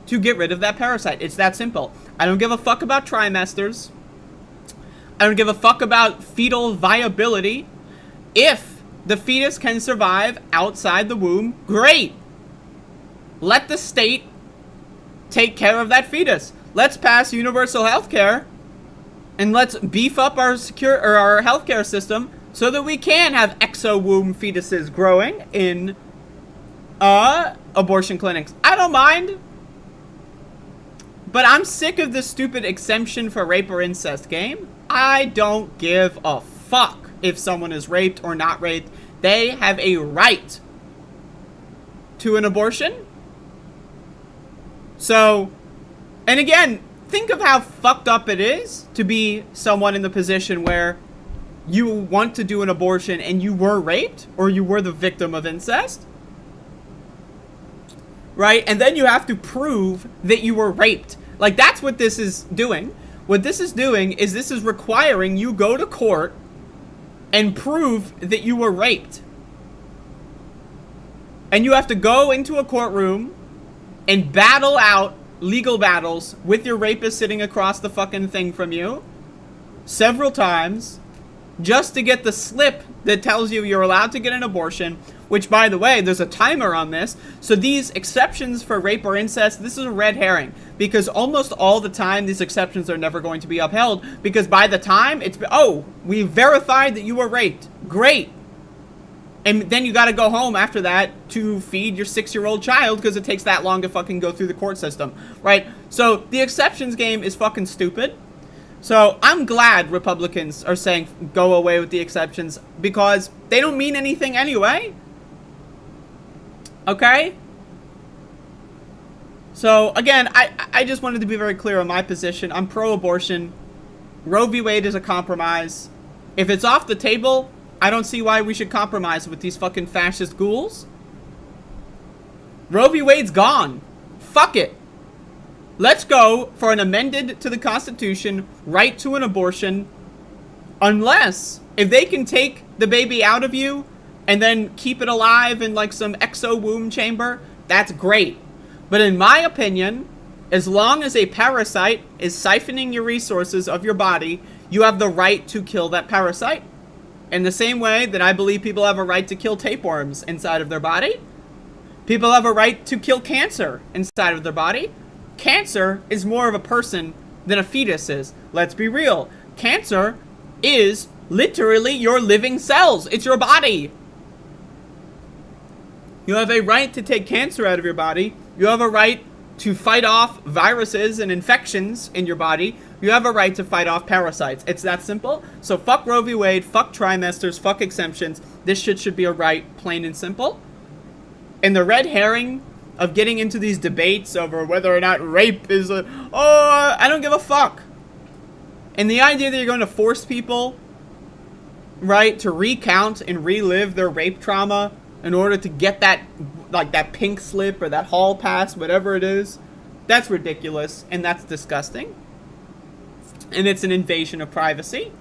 to get rid of that parasite. It's that simple. I don't give a fuck about trimesters. I don't give a fuck about fetal viability. If the fetus can survive outside the womb, great. Let the state take care of that fetus. Let's pass universal health care and let's beef up our our healthcare system so that we can have exo-womb fetuses growing in abortion clinics. I don't mind. But I'm sick of this stupid exemption for rape or incest game. I don't give a fuck if someone is raped or not raped. They have a right to an abortion. So, and again, think of how fucked up it is to be someone in the position where you want to do an abortion and you were raped or you were the victim of incest. Right? And then you have to prove that you were raped. Like, that's what this is doing. What this is doing is this is requiring you go to court and prove that you were raped. And you have to go into a courtroom and battle out legal battles with your rapist sitting across the fucking thing from you several times just to get the slip that tells you you're allowed to get an abortion, which, by the way, there's a timer on this. So these exceptions for rape or incest, this is a red herring, because almost all the time these exceptions are never going to be upheld, because by the time it's, oh, we verified that you were raped. Great. And then you got to go home after that to feed your 6-year-old child because it takes that long to fucking go through the court system, right? So the exceptions game is fucking stupid. So I'm glad Republicans are saying go away with the exceptions because they don't mean anything anyway. Okay? So again, I just wanted to be very clear on my position. I'm pro-abortion. Roe v. Wade is a compromise. If it's off the table, I don't see why we should compromise with these fucking fascist ghouls. Roe v. Wade's gone. Fuck it. Let's go for an amended to the Constitution right to an abortion, unless if they can take the baby out of you and then keep it alive in like some exo-womb chamber, that's great. But in my opinion, as long as a parasite is siphoning your resources of your body, you have the right to kill that parasite. In the same way that I believe people have a right to kill tapeworms inside of their body, people have a right to kill cancer inside of their body. Cancer is more of a person than a fetus is. Let's be real. Cancer is literally your living cells. It's your body. You have a right to take cancer out of your body. You have a right to fight off viruses and infections in your body. You have a right to fight off parasites. It's that simple. So fuck Roe v. Wade, fuck trimesters, fuck exemptions. This shit should be a right, plain and simple. And the red herring of getting into these debates over whether or not rape is I don't give a fuck. And the idea that you're going to force people, right, to recount and relive their rape trauma in order to get that, like that pink slip or that hall pass, whatever it is, that's ridiculous and that's disgusting. And it's an invasion of privacy.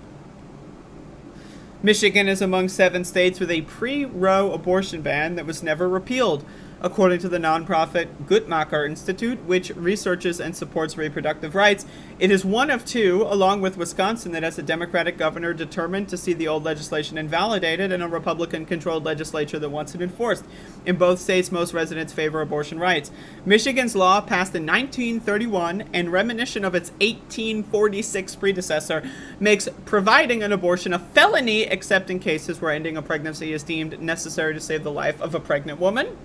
Michigan is among 7 states with a pre-Roe abortion ban that was never repealed, according to the nonprofit Guttmacher Institute, which researches and supports reproductive rights. It is one of 2, along with Wisconsin, that has a Democratic governor determined to see the old legislation invalidated and a Republican-controlled legislature that wants it enforced. In both states, most residents favor abortion rights. Michigan's law, passed in 1931 and reminiscent of its 1846 predecessor, makes providing an abortion a felony except in cases where ending a pregnancy is deemed necessary to save the life of a pregnant woman.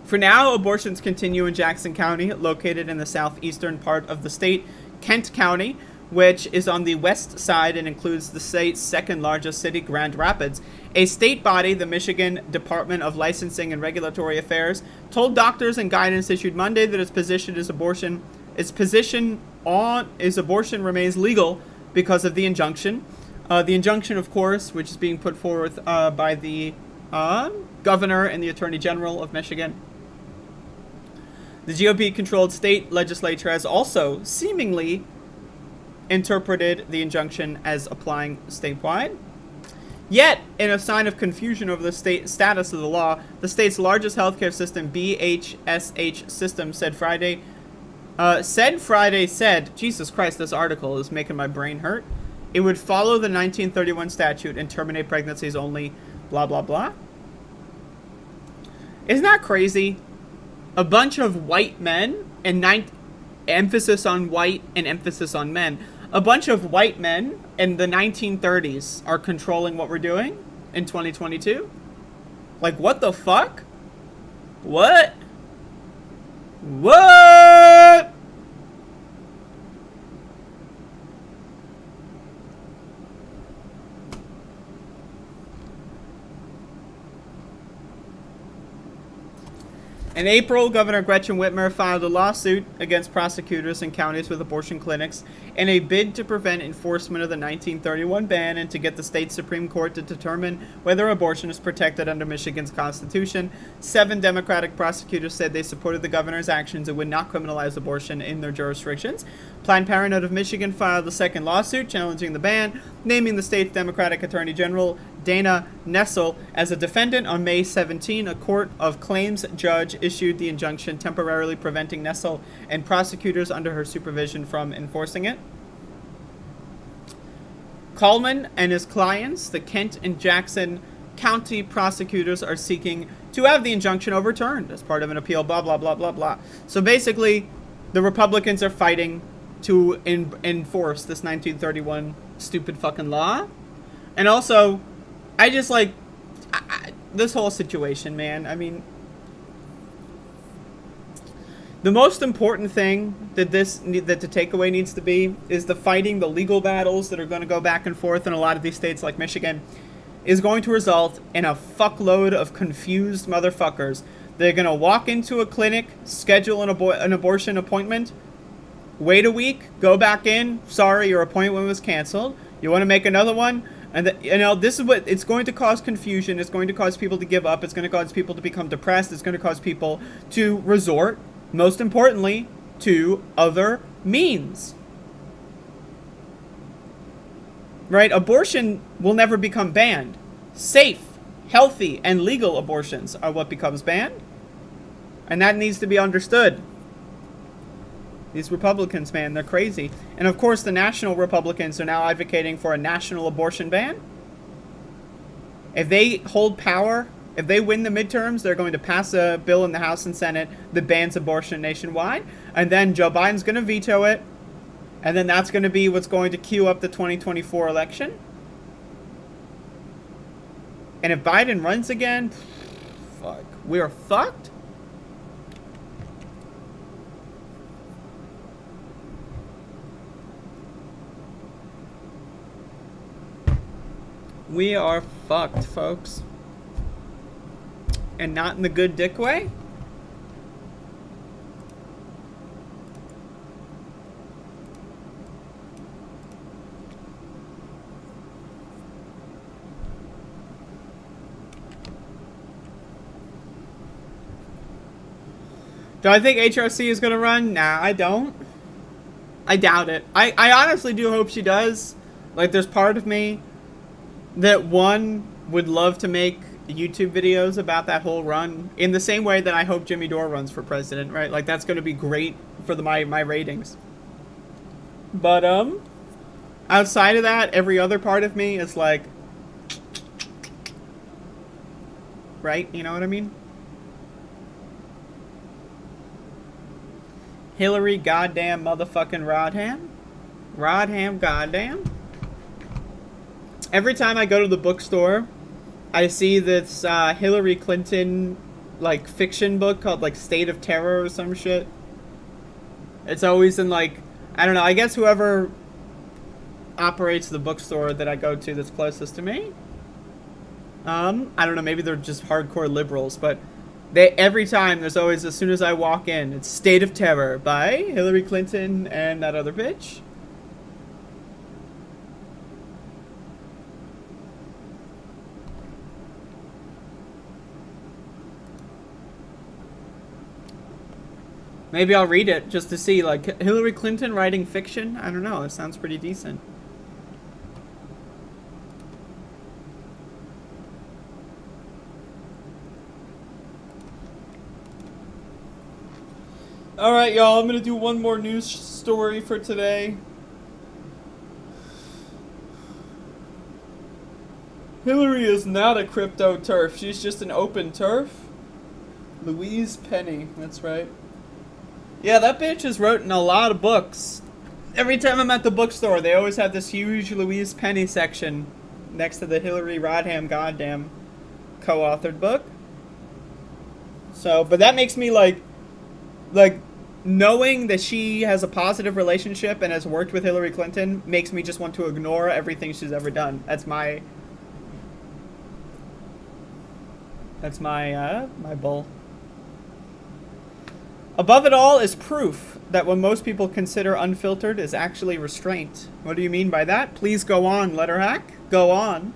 For now, abortions continue in Jackson County, located in the southeastern part of the state, Kent County, which is on the west side and includes the state's second largest city, Grand Rapids. A state body, the Michigan Department of Licensing and Regulatory Affairs, told doctors in guidance issued Monday that its position abortion remains legal because of the injunction. The injunction, of course, which is being put forth by the governor and the attorney general of Michigan. The GOP-controlled state legislature has also seemingly interpreted the injunction as applying statewide. Yet, in a sign of confusion over the state status of the law, the state's largest healthcare system, BHSH system, said Friday, Jesus Christ, this article is making my brain hurt. It would follow the 1931 statute and terminate pregnancies only, blah, blah, blah. Isn't that crazy? A bunch of white men, and emphasis on white and emphasis on men. A bunch of white men in the 1930s are controlling what we're doing in 2022? Like, what the fuck? What? What? In April, Governor Gretchen Whitmer filed a lawsuit against prosecutors in counties with abortion clinics in a bid to prevent enforcement of the 1931 ban and to get the state Supreme Court to determine whether abortion is protected under Michigan's Constitution. 7 Democratic prosecutors said they supported the governor's actions and would not criminalize abortion in their jurisdictions. Planned Parenthood of Michigan filed a second lawsuit challenging the ban, naming the state's Democratic Attorney General Dana Nessel as a defendant. On May 17, a court of claims judge issued the injunction temporarily preventing Nessel and prosecutors under her supervision from enforcing it. Coleman and his clients, the Kent and Jackson County prosecutors, are seeking to have the injunction overturned as part of an appeal, blah, blah, blah, blah, blah. So basically, the Republicans are fighting to enforce this 1931 stupid fucking law. And also, I just like this whole situation, man. I mean, the most important thing that the takeaway needs to be is the fighting, the legal battles that are going to go back and forth in a lot of these states like Michigan is going to result in a fuckload of confused motherfuckers. They're going to walk into a clinic, schedule an abortion appointment, wait a week, go back in, sorry, your appointment was canceled. You want to make another one? And this is what it's going to cause confusion. It's going to cause people to give up. It's going to cause people to become depressed. It's going to cause people to resort, most importantly, to other means. Right? Abortion will never become banned. Safe, healthy, and legal abortions are what becomes banned. And that needs to be understood. These Republicans, man, they're crazy. And of course, the national Republicans are now advocating for a national abortion ban. If they hold power, if they win the midterms, they're going to pass a bill in the House and Senate that bans abortion nationwide. And then Joe Biden's going to veto it. And then that's going to be what's going to queue up the 2024 election. And if Biden runs again, fuck, we're fucked. We are fucked, folks. And not in the good dick way. Do I think HRC is going to run? Nah, I don't. I doubt it. I honestly do hope she does. Like, there's part of me that, one, would love to make YouTube videos about that whole run in the same way that I hope Jimmy Dore runs for president, right? Like, that's going to be great for my ratings. But, outside of that, every other part of me is like, right? You know what I mean? Hillary goddamn motherfucking Rodham. Rodham goddamn. Every time I go to the bookstore, I see this Hillary Clinton like fiction book called like State of Terror or some shit. It's always in like, I don't know, I guess whoever operates the bookstore that I go to that's closest to me. I don't know, maybe they're just hardcore liberals, but they every time there's always, as soon as I walk in, it's State of Terror by Hillary Clinton and that other bitch. Maybe I'll read it just to see, like, Hillary Clinton writing fiction? I don't know, it sounds pretty decent. Alright, y'all, I'm gonna do one more news story for today. Hillary is not a crypto turf, she's just an open turf. Louise Penny, that's right. Yeah, that bitch has written a lot of books. Every time I'm at the bookstore, they always have this huge Louise Penny section next to the Hillary Rodham goddamn co-authored book. So, but that makes me like, knowing that she has a positive relationship and has worked with Hillary Clinton makes me just want to ignore everything she's ever done. That's my my bull. Above it all is proof that what most people consider unfiltered is actually restraint. What do you mean by that? Please go on, Letterhack. Go on.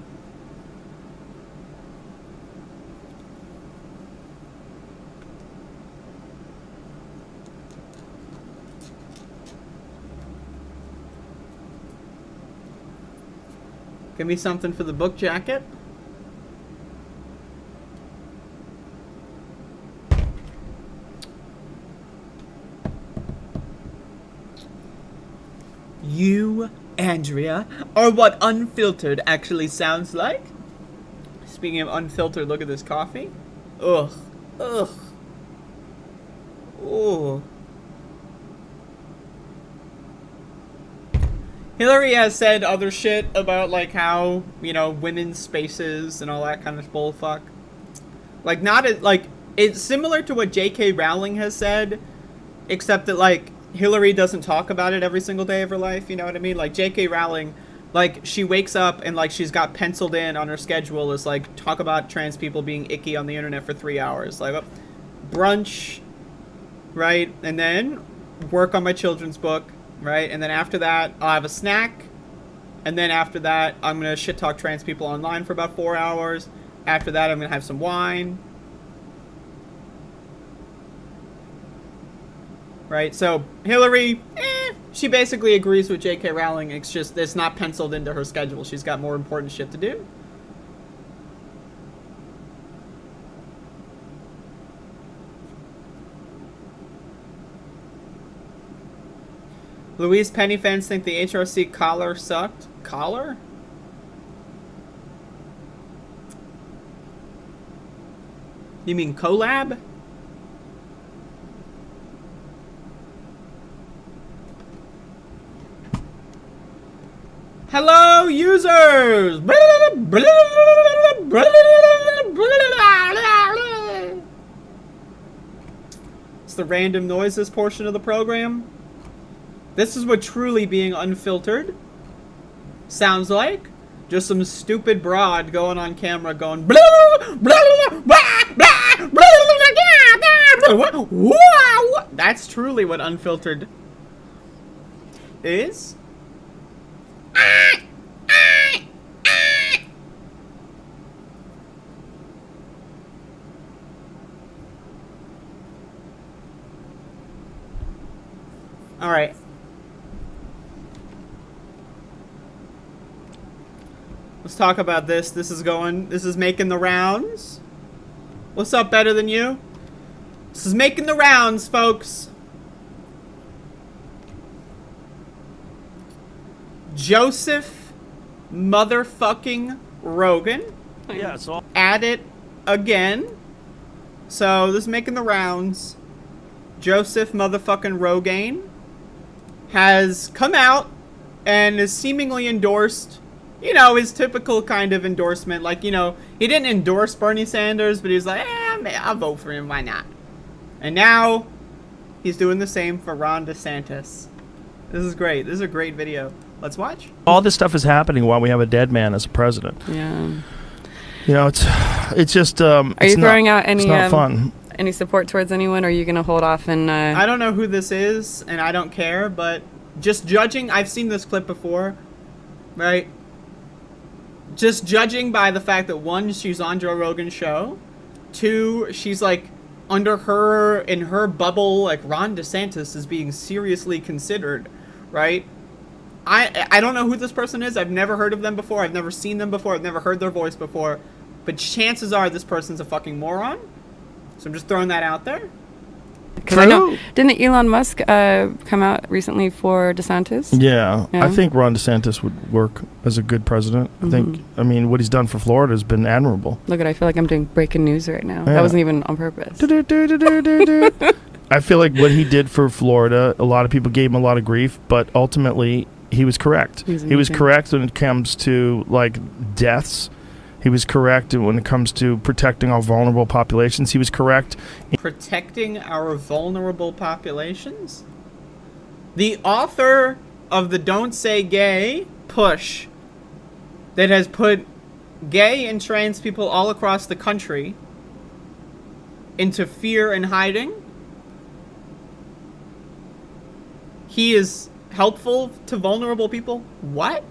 Give me something for the book jacket. You, Andrea, are what unfiltered actually sounds like. Speaking of unfiltered, look at this coffee. Ugh. Ugh. Ooh. Hillary has said other shit about, like, how, you know, women's spaces and all that kind of bullfuck. Like, not, like, it's similar to what J.K. Rowling has said, except that, like, Hillary doesn't talk about it every single day of her life, you know what I mean? Like, J.K. Rowling, like, she wakes up and, like, she's got penciled in on her schedule as, like, talk about trans people being icky on the internet for 3 hours. Like, brunch, right? And then work on my children's book, right? And then after that, I'll have a snack. And then after that, I'm going to shit talk trans people online for about 4 hours. After that, I'm going to have some wine. Right, so Hillary, she basically agrees with J.K. Rowling. It's just, it's not penciled into her schedule. She's got more important shit to do. Louise Penny fans think the HRC collar sucked. Collar? You mean collab? Hello, users! It's the random noises portion of the program. This is what truly being unfiltered sounds like. Just some stupid broad going on camera going That's truly what unfiltered is. All right. Let's talk about this. This is making the rounds. What's up, Better Than You? This is making the rounds, folks. Joseph motherfucking Rogan. Yeah, so At it again. So this is making the rounds. Joseph motherfucking Rogan has come out and is seemingly endorsed, you know, his typical kind of endorsement. Like, you know, he didn't endorse Bernie Sanders, but he was like, I'm I'll vote for him. Why not? And now he's doing the same for Ron DeSantis. This is great. This is a great video. Let's watch. All this stuff is happening while we have a dead man as a president. Yeah. You know, it's just. Are you throwing out any? It's not fun. Any support towards anyone? Or are you gonna hold off and? I don't know who this is, and I don't care. But just judging, I've seen this clip before, right? Just judging by the fact that 1, she's on Joe Rogan's show, 2, she's like in her bubble, like Ron DeSantis is being seriously considered, right? I don't know who this person is. I've never heard of them before. I've never seen them before. I've never heard their voice before. But chances are this person's a fucking moron. So I'm just throwing that out there. Because I know, didn't Elon Musk come out recently for DeSantis? Yeah, I think Ron DeSantis would work as a good president. I mean, what he's done for Florida has been admirable. Look at, I feel like I'm doing breaking news right now. Yeah. That wasn't even on purpose. I feel like what he did for Florida, a lot of people gave him a lot of grief, but ultimately he was correct. He was correct when it comes to like deaths. He was correct when it comes to protecting our vulnerable populations. He was correct. Protecting our vulnerable populations? The author of the Don't Say Gay push that has put gay and trans people all across the country into fear and hiding. He is helpful to vulnerable people? What?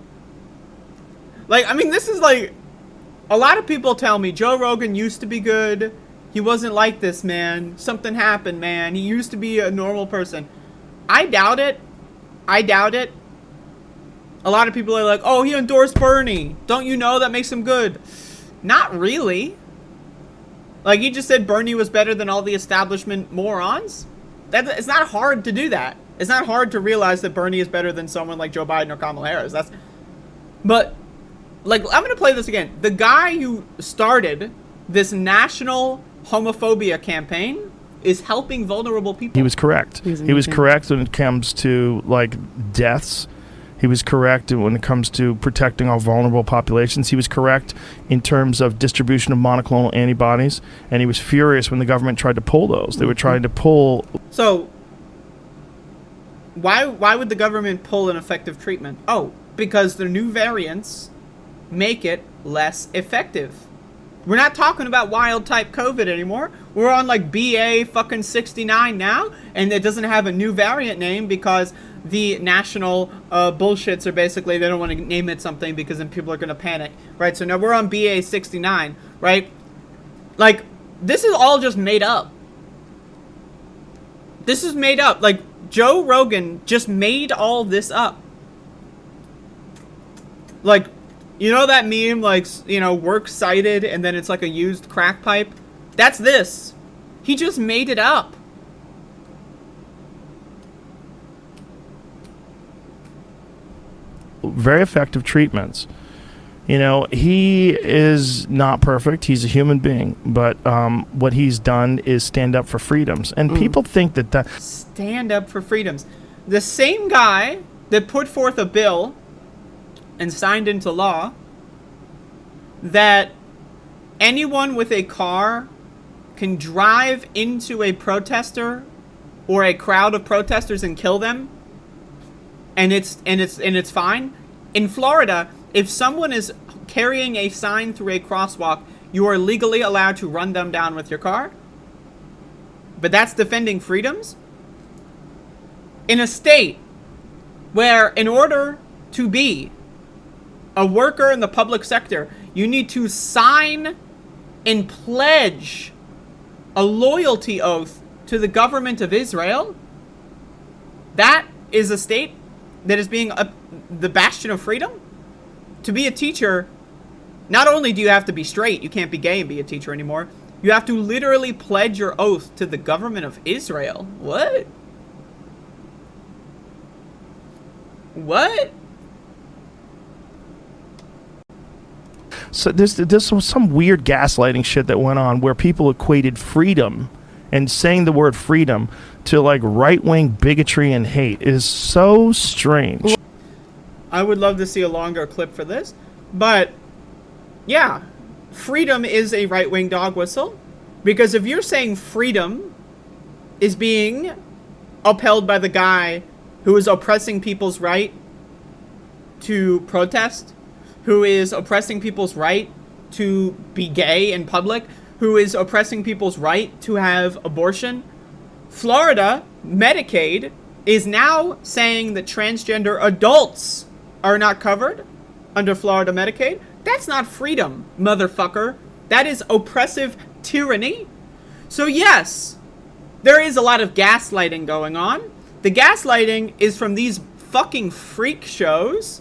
Like, I mean, this is like... A lot of people tell me, Joe Rogan used to be good. He wasn't like this, man. Something happened, man. He used to be a normal person. I doubt it. I doubt it. A lot of people are like, oh, he endorsed Bernie. Don't you know that makes him good? Not really. Like, he just said Bernie was better than all the establishment morons. It's not hard to do that. It's not hard to realize that Bernie is better than someone like Joe Biden or Kamala Harris. But... like, I'm going to play this again. The guy who started this national homophobia campaign is helping vulnerable people. He was correct. He was correct when it comes to, like, deaths. He was correct when it comes to protecting our vulnerable populations. He was correct in terms of distribution of monoclonal antibodies. And he was furious when the government tried to pull those. They were trying to pull... So, why would the government pull an effective treatment? Oh, because the new variants... make it less effective. We're not talking about wild type COVID anymore. We're on like BA fucking 69 now, and it doesn't have a new variant name because the national bullshits are basically, they don't want to name it something because then people are going to panic, right? So now we're on BA 69, right? Like, this is all just made up. This is made up. Like, Joe Rogan just made all this up. Like, you know that meme, like, you know, works cited and then it's like a used crack pipe? That's this. He just made it up. Very effective treatments. You know, he is not perfect. He's a human being. But what he's done is stand up for freedoms. And people think that... Stand up for freedoms. The same guy that put forth a bill... and signed into law that anyone with a car can drive into a protester or a crowd of protesters and kill them, and it's fine. In Florida, if someone is carrying a sign through a crosswalk, you are legally allowed to run them down with your car. But that's defending freedoms? In a state where, in order to be a worker in the public sector, you need to sign and pledge a loyalty oath to the government of Israel. That is a state that is being the bastion of freedom. To be a teacher, not only do you have to be straight, you can't be gay and be a teacher anymore, you have to literally pledge your oath to the government of Israel. What? What? So this was some weird gaslighting shit that went on where people equated freedom and saying the word freedom to like right-wing bigotry and hate. It is so strange. I would love to see a longer clip for this, but yeah, freedom is a right-wing dog whistle. Because if you're saying freedom is being upheld by the guy who is oppressing people's right to protest, who is oppressing people's right to be gay in public, who is oppressing people's right to have abortion, Florida Medicaid is now saying that transgender adults are not covered under Florida Medicaid. That's not freedom, motherfucker. That is oppressive tyranny. So yes, there is a lot of gaslighting going on. The gaslighting is from these fucking freak shows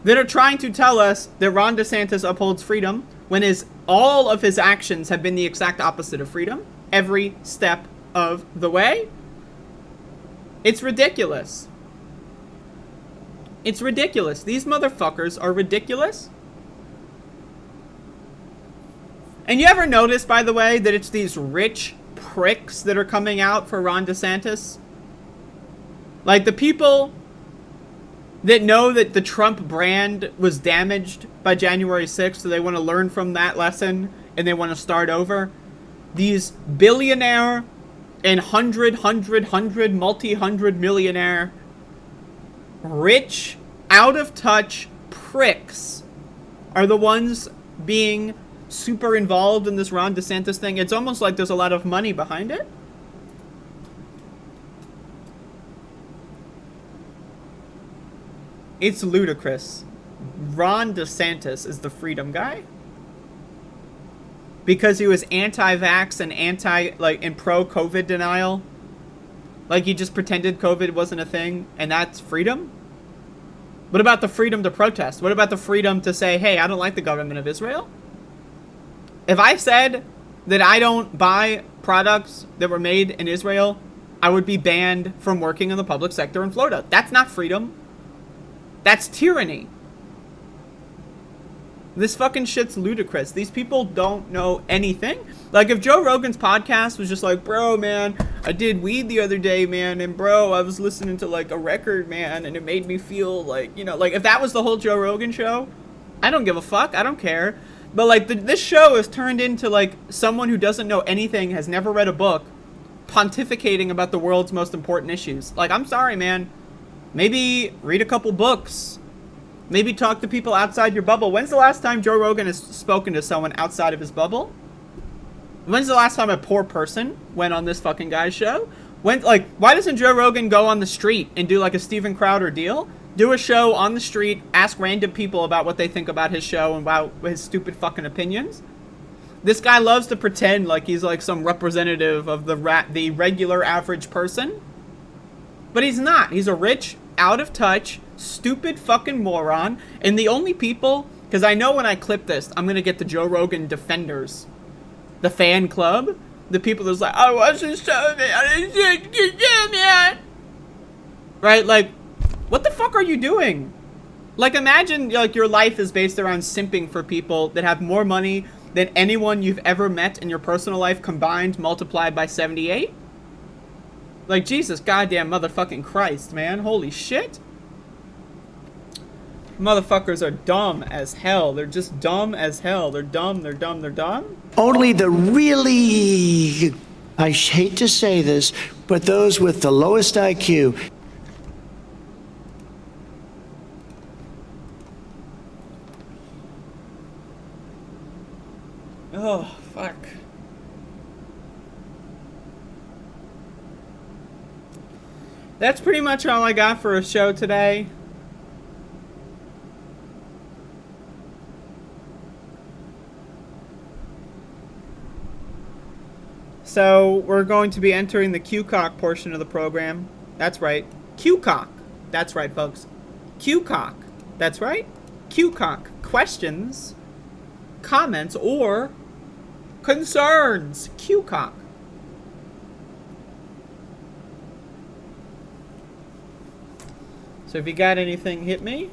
that are trying to tell us that Ron DeSantis upholds freedom when all of his actions have been the exact opposite of freedom every step of the way. It's ridiculous. It's ridiculous. These motherfuckers are ridiculous. And you ever notice, by the way, that it's these rich pricks that are coming out for Ron DeSantis? Like the people that know that the Trump brand was damaged by January 6th, so they want to learn from that lesson and they want to start over. These billionaire and multi-hundred millionaire, rich, out-of-touch pricks are the ones being super involved in this Ron DeSantis thing. It's almost like there's a lot of money behind it. It's ludicrous. Ron DeSantis is the freedom guy because he was anti-vax and and pro-COVID denial. Like he just pretended COVID wasn't a thing, and that's freedom? What about the freedom to protest? What about the freedom to say, hey, I don't like the government of Israel? If I said that I don't buy products that were made in Israel, I would be banned from working in the public sector in Florida. That's not freedom. That's tyranny. This fucking shit's ludicrous. These people don't know anything. Like, if Joe Rogan's podcast was just like, bro, man, I did weed the other day, man, and bro, I was listening to, like, a record, man, and it made me feel like, you know, like, if that was the whole Joe Rogan show, I don't give a fuck. I don't care. But, like, this show is turned into, like, someone who doesn't know anything, has never read a book, pontificating about the world's most important issues. Like, I'm sorry, man. Maybe read a couple books. Maybe talk to people outside your bubble. When's the last time Joe Rogan has spoken to someone outside of his bubble? When's the last time a poor person went on this fucking guy's show? Why doesn't Joe Rogan go on the street and do like a Steven Crowder deal? Do a show on the street, ask random people about what they think about his show and about his stupid fucking opinions. This guy loves to pretend like he's like some representative of the regular average person. But he's not. He's a rich, out of touch, stupid fucking moron. And the only people, because I know when I clip this, I'm going to get the Joe Rogan defenders. The fan club. The people that's like, I wasn't so man. Right? Like, what the fuck are you doing? Like, imagine like your life is based around simping for people that have more money than anyone you've ever met in your personal life combined, multiplied by 78. Like, Jesus goddamn motherfucking Christ, man. Holy shit. Motherfuckers are dumb as hell. They're just dumb as hell. They're dumb, they're dumb, they're dumb. Only the really, I hate to say this, but those with the lowest IQ. Oh, fuck. That's pretty much all I got for a show today. So, we're going to be entering the Q-Cock portion of the program. That's right. Q-Cock. That's right, folks. Q-Cock. That's right. Q-Cock. Questions, comments, or concerns. Q-Cock. So if you got anything, hit me.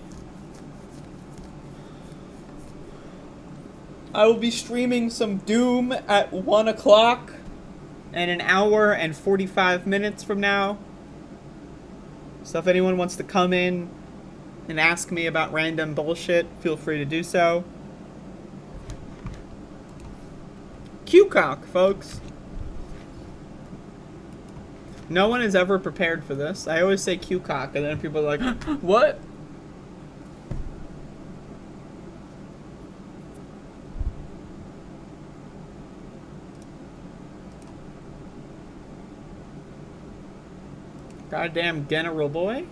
I will be streaming some Doom at 1 o'clock and an hour and 45 minutes from now. So if anyone wants to come in and ask me about random bullshit, feel free to do so. Q-cock, folks. No one is ever prepared for this. I always say Q-cock, and then people are like, what? Goddamn general boy.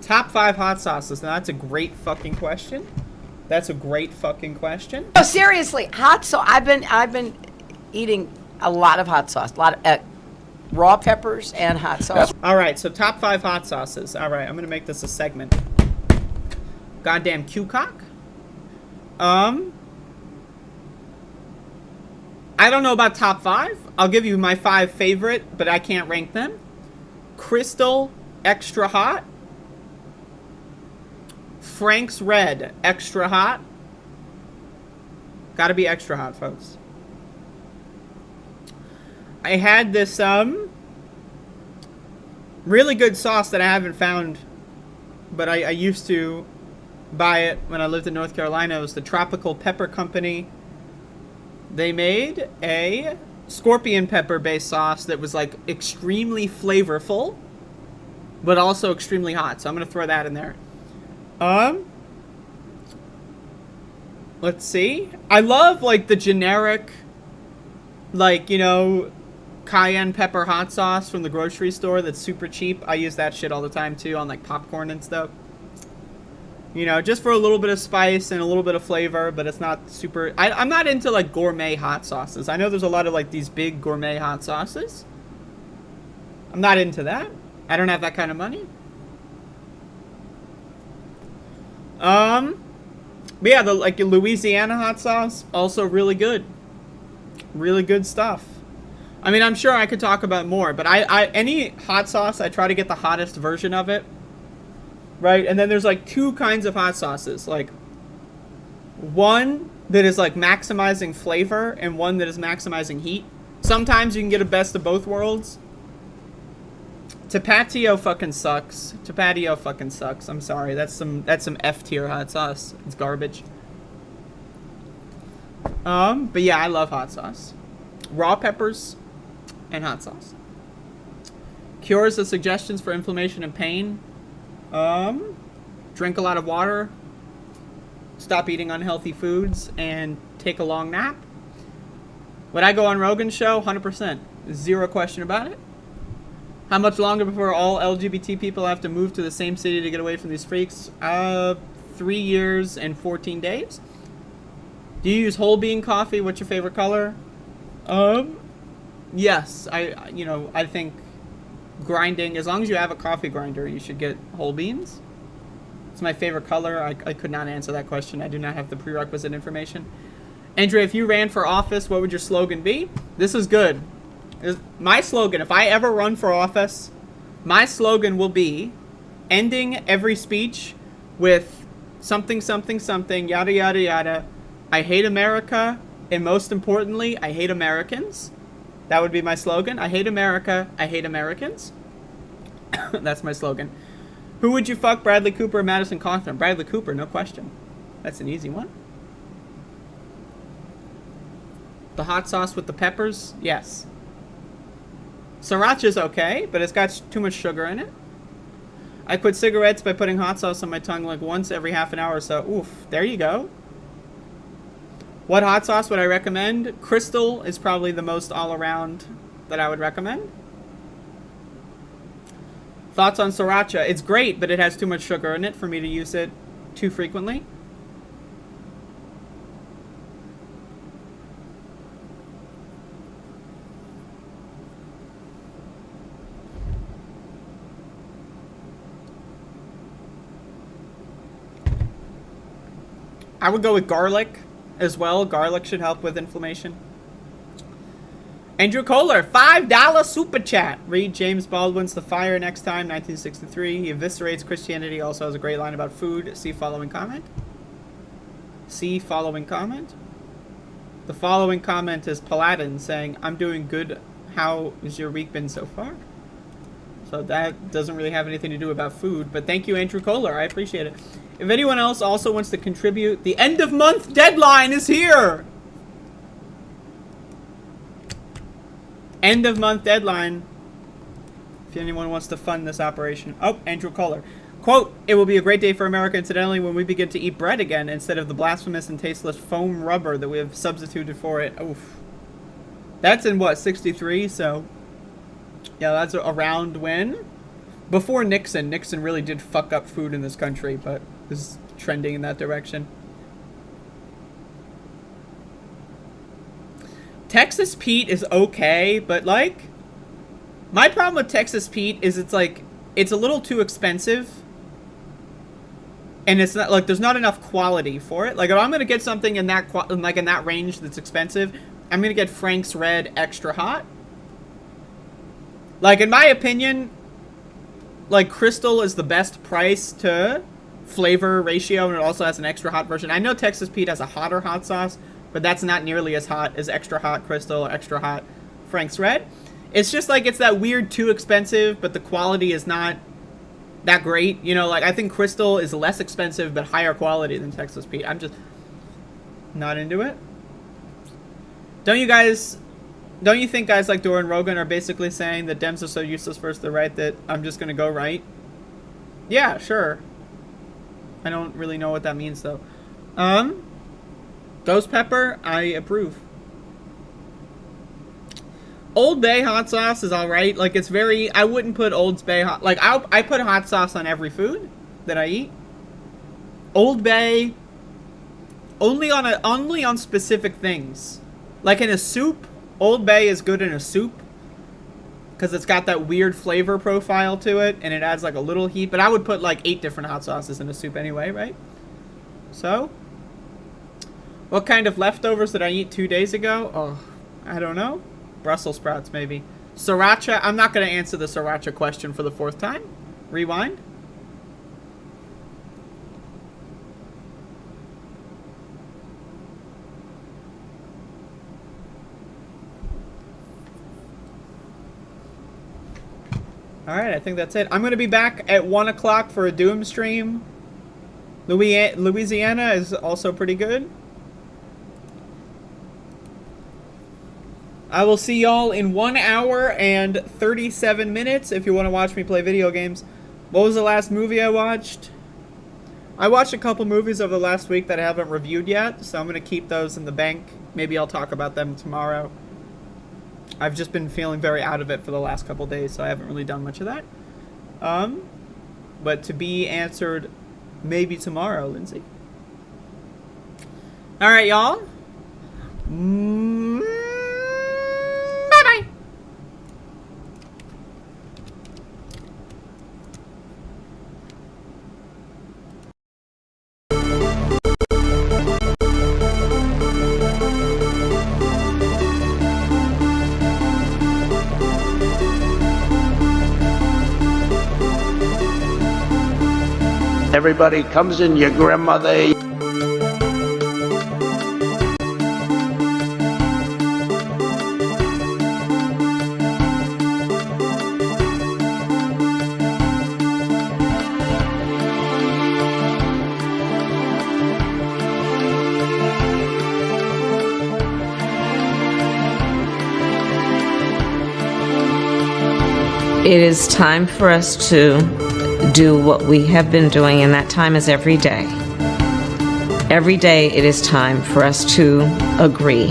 Top 5 hot sauces. Now that's a great fucking question. That's a great fucking question. No, seriously, hot sauce. I've been eating a lot of hot sauce, a lot of raw peppers and hot sauce. All right, so top 5 hot sauces. All right, I'm gonna make this a segment. Goddamn Q-cock. I don't know about top 5. I'll give you my 5 favorite, but I can't rank them. Crystal extra hot. Frank's Red extra hot. Gotta be extra hot, folks. I had this really good sauce that I haven't found, but I used to buy it when I lived in North Carolina. It was the Tropical Pepper Company. They made a scorpion pepper based sauce that was like extremely flavorful, but also extremely hot. So I'm gonna throw that in there. Let's see. I love like the generic, like, you know, cayenne pepper hot sauce from the grocery store that's super cheap. I use that shit all the time too on like popcorn and stuff. You know, just for a little bit of spice and a little bit of flavor, but it's not super... I'm not into, like, gourmet hot sauces. I know there's a lot of, like, these big gourmet hot sauces. I'm not into that. I don't have that kind of money. But yeah, the, like, Louisiana hot sauce, also really good. Really good stuff. I mean, I'm sure I could talk about more, but any hot sauce, I try to get the hottest version of it. Right, and then there's like 2 kinds of hot sauces, like one that is like maximizing flavor and one that is maximizing heat. Sometimes you can get a best of both worlds. Tapatio fucking sucks. Tapatio fucking sucks. I'm sorry. That's some F tier hot sauce. It's garbage. But yeah, I love hot sauce. Raw peppers and hot sauce. Cures and suggestions for inflammation and pain. Drink a lot of water, stop eating unhealthy foods, and take a long nap. Would I go on Rogan's show? 100%. Zero question about it. How much longer before all LGBT people have to move to the same city to get away from these freaks? 3 years and 14 days. Do you use whole bean coffee? What's your favorite color? Yes, I think grinding, as long as you have a coffee grinder, you should get whole beans. It's my favorite color. I could not answer that question. I do not have the prerequisite information. Andrea, if you ran for office, what would your slogan be? This is good. My slogan, if I ever run for office, my slogan will be ending every speech with something, something, something, yada, yada, yada. I hate America, and most importantly, I hate Americans. That would be my slogan. I hate America. I hate Americans. That's my slogan. Who would you fuck, Bradley Cooper or Madison Cawthorn? Bradley Cooper, no question. That's an easy one. The hot sauce with the peppers? Yes. Sriracha's okay, but it's got too much sugar in it. I quit cigarettes by putting hot sauce on my tongue like once every half an hour or so. Oof, there you go. What hot sauce would I recommend? Crystal is probably the most all-around that I would recommend. Thoughts on sriracha? It's great, but it has too much sugar in it for me to use it too frequently. I would go with garlic as well. Garlic should help with inflammation. Andrew Kohler, $5 super chat. Read James Baldwin's The Fire next time, 1963. He eviscerates Christianity. Also has a great line about food. See following comment. See following comment. The following comment is Paladin saying, I'm doing good. How has your week been so far? So that doesn't really have anything to do about food. But thank you, Andrew Kohler. I appreciate it. If anyone else also wants to contribute, the end of month deadline is here. End of month deadline. If anyone wants to fund this operation. Oh, Andrew Kohler. Quote, "It will be a great day for America, incidentally, when we begin to eat bread again instead of the blasphemous and tasteless foam rubber that we have substituted for it." Oof. That's in what, 63? So, yeah, that's around when? Before Nixon. Nixon really did fuck up food in this country, but this is trending in that direction. Texas Pete is okay, but like, my problem with Texas Pete is it's like, it's a little too expensive. And it's not like there's not enough quality for it. Like if I'm gonna get something in that in that range that's expensive, I'm gonna get Frank's Red Extra Hot. Like in my opinion, like Crystal is the best price to flavor ratio, and it also has an extra hot version. I know Texas Pete has a hotter hot sauce, but that's not nearly as hot as Extra Hot Crystal or Extra Hot Frank's Red. It's just like it's that weird too expensive, but the quality is not that great. You know, like I think Crystal is less expensive but higher quality than Texas Pete. I'm just not into it. Don't you think guys like Dora and Rogan are basically saying that Dems are so useless versus the right that I'm just gonna go right? Yeah, sure. I don't really know what that means though. Ghost pepper, I approve. Old Bay hot sauce is alright. Like it's very, I wouldn't put Old Bay hot, like I put hot sauce on every food that I eat. Old Bay, only on specific things. Like in a soup, Old Bay is good in a soup because it's got that weird flavor profile to it and it adds like a little heat. But I would put like 8 different hot sauces in a soup anyway, right? So, what kind of leftovers did I eat 2 days ago? Oh, I don't know. Brussels sprouts, maybe. Sriracha. I'm not going to answer the sriracha question for the 4th time. Rewind. Alright, I think that's it. I'm going to be back at 1 o'clock for a Doom stream. Louisiana is also pretty good. I will see y'all in 1 hour and 37 minutes if you want to watch me play video games. What was the last movie I watched? I watched a couple movies over the last week that I haven't reviewed yet, so I'm going to keep those in the bank. Maybe I'll talk about them tomorrow. I've just been feeling very out of it for the last couple days, so I haven't really done much of that. But to be answered maybe tomorrow, Lindsay. Alright, y'all. Bye-bye. Everybody comes in, your grandmother. It is time for us to do what we have been doing, and that time is every day. Every day it is time for us to agree.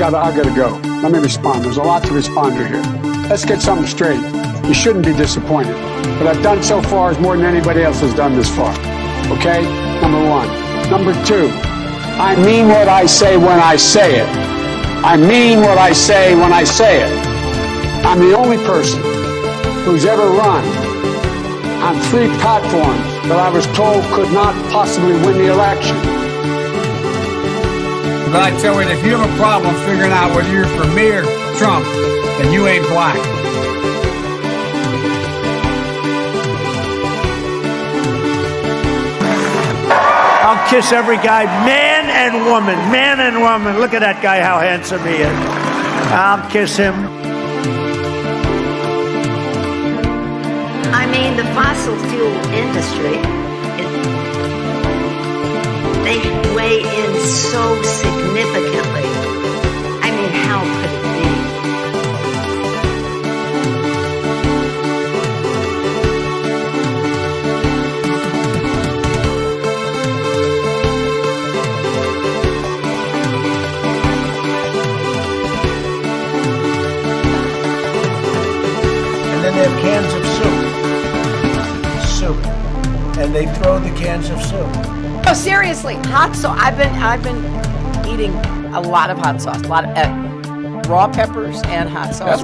I gotta go. Let me respond. There's a lot to respond to here. Let's get something straight. You shouldn't be disappointed. What I've done so far is more than anybody else has done this far. Okay? Number one. Number two, I mean what I say when I say it. I mean what I say when I say it. I'm the only person who's ever run on 3 platforms that I was told could not possibly win the election. But I tell you, if you have a problem figuring out whether you're for me or Trump, then you ain't black. I'll kiss every guy, man and woman, man and woman. Look at that guy, how handsome he is. I'll kiss him. I mean, the fossil fuel industry, they weigh in so significantly. I mean, how could it be? And then they have cans of soup, and they throw the cans of soup. Oh, seriously, hot sauce. I've been eating a lot of hot sauce, a lot of raw peppers and hot sauce.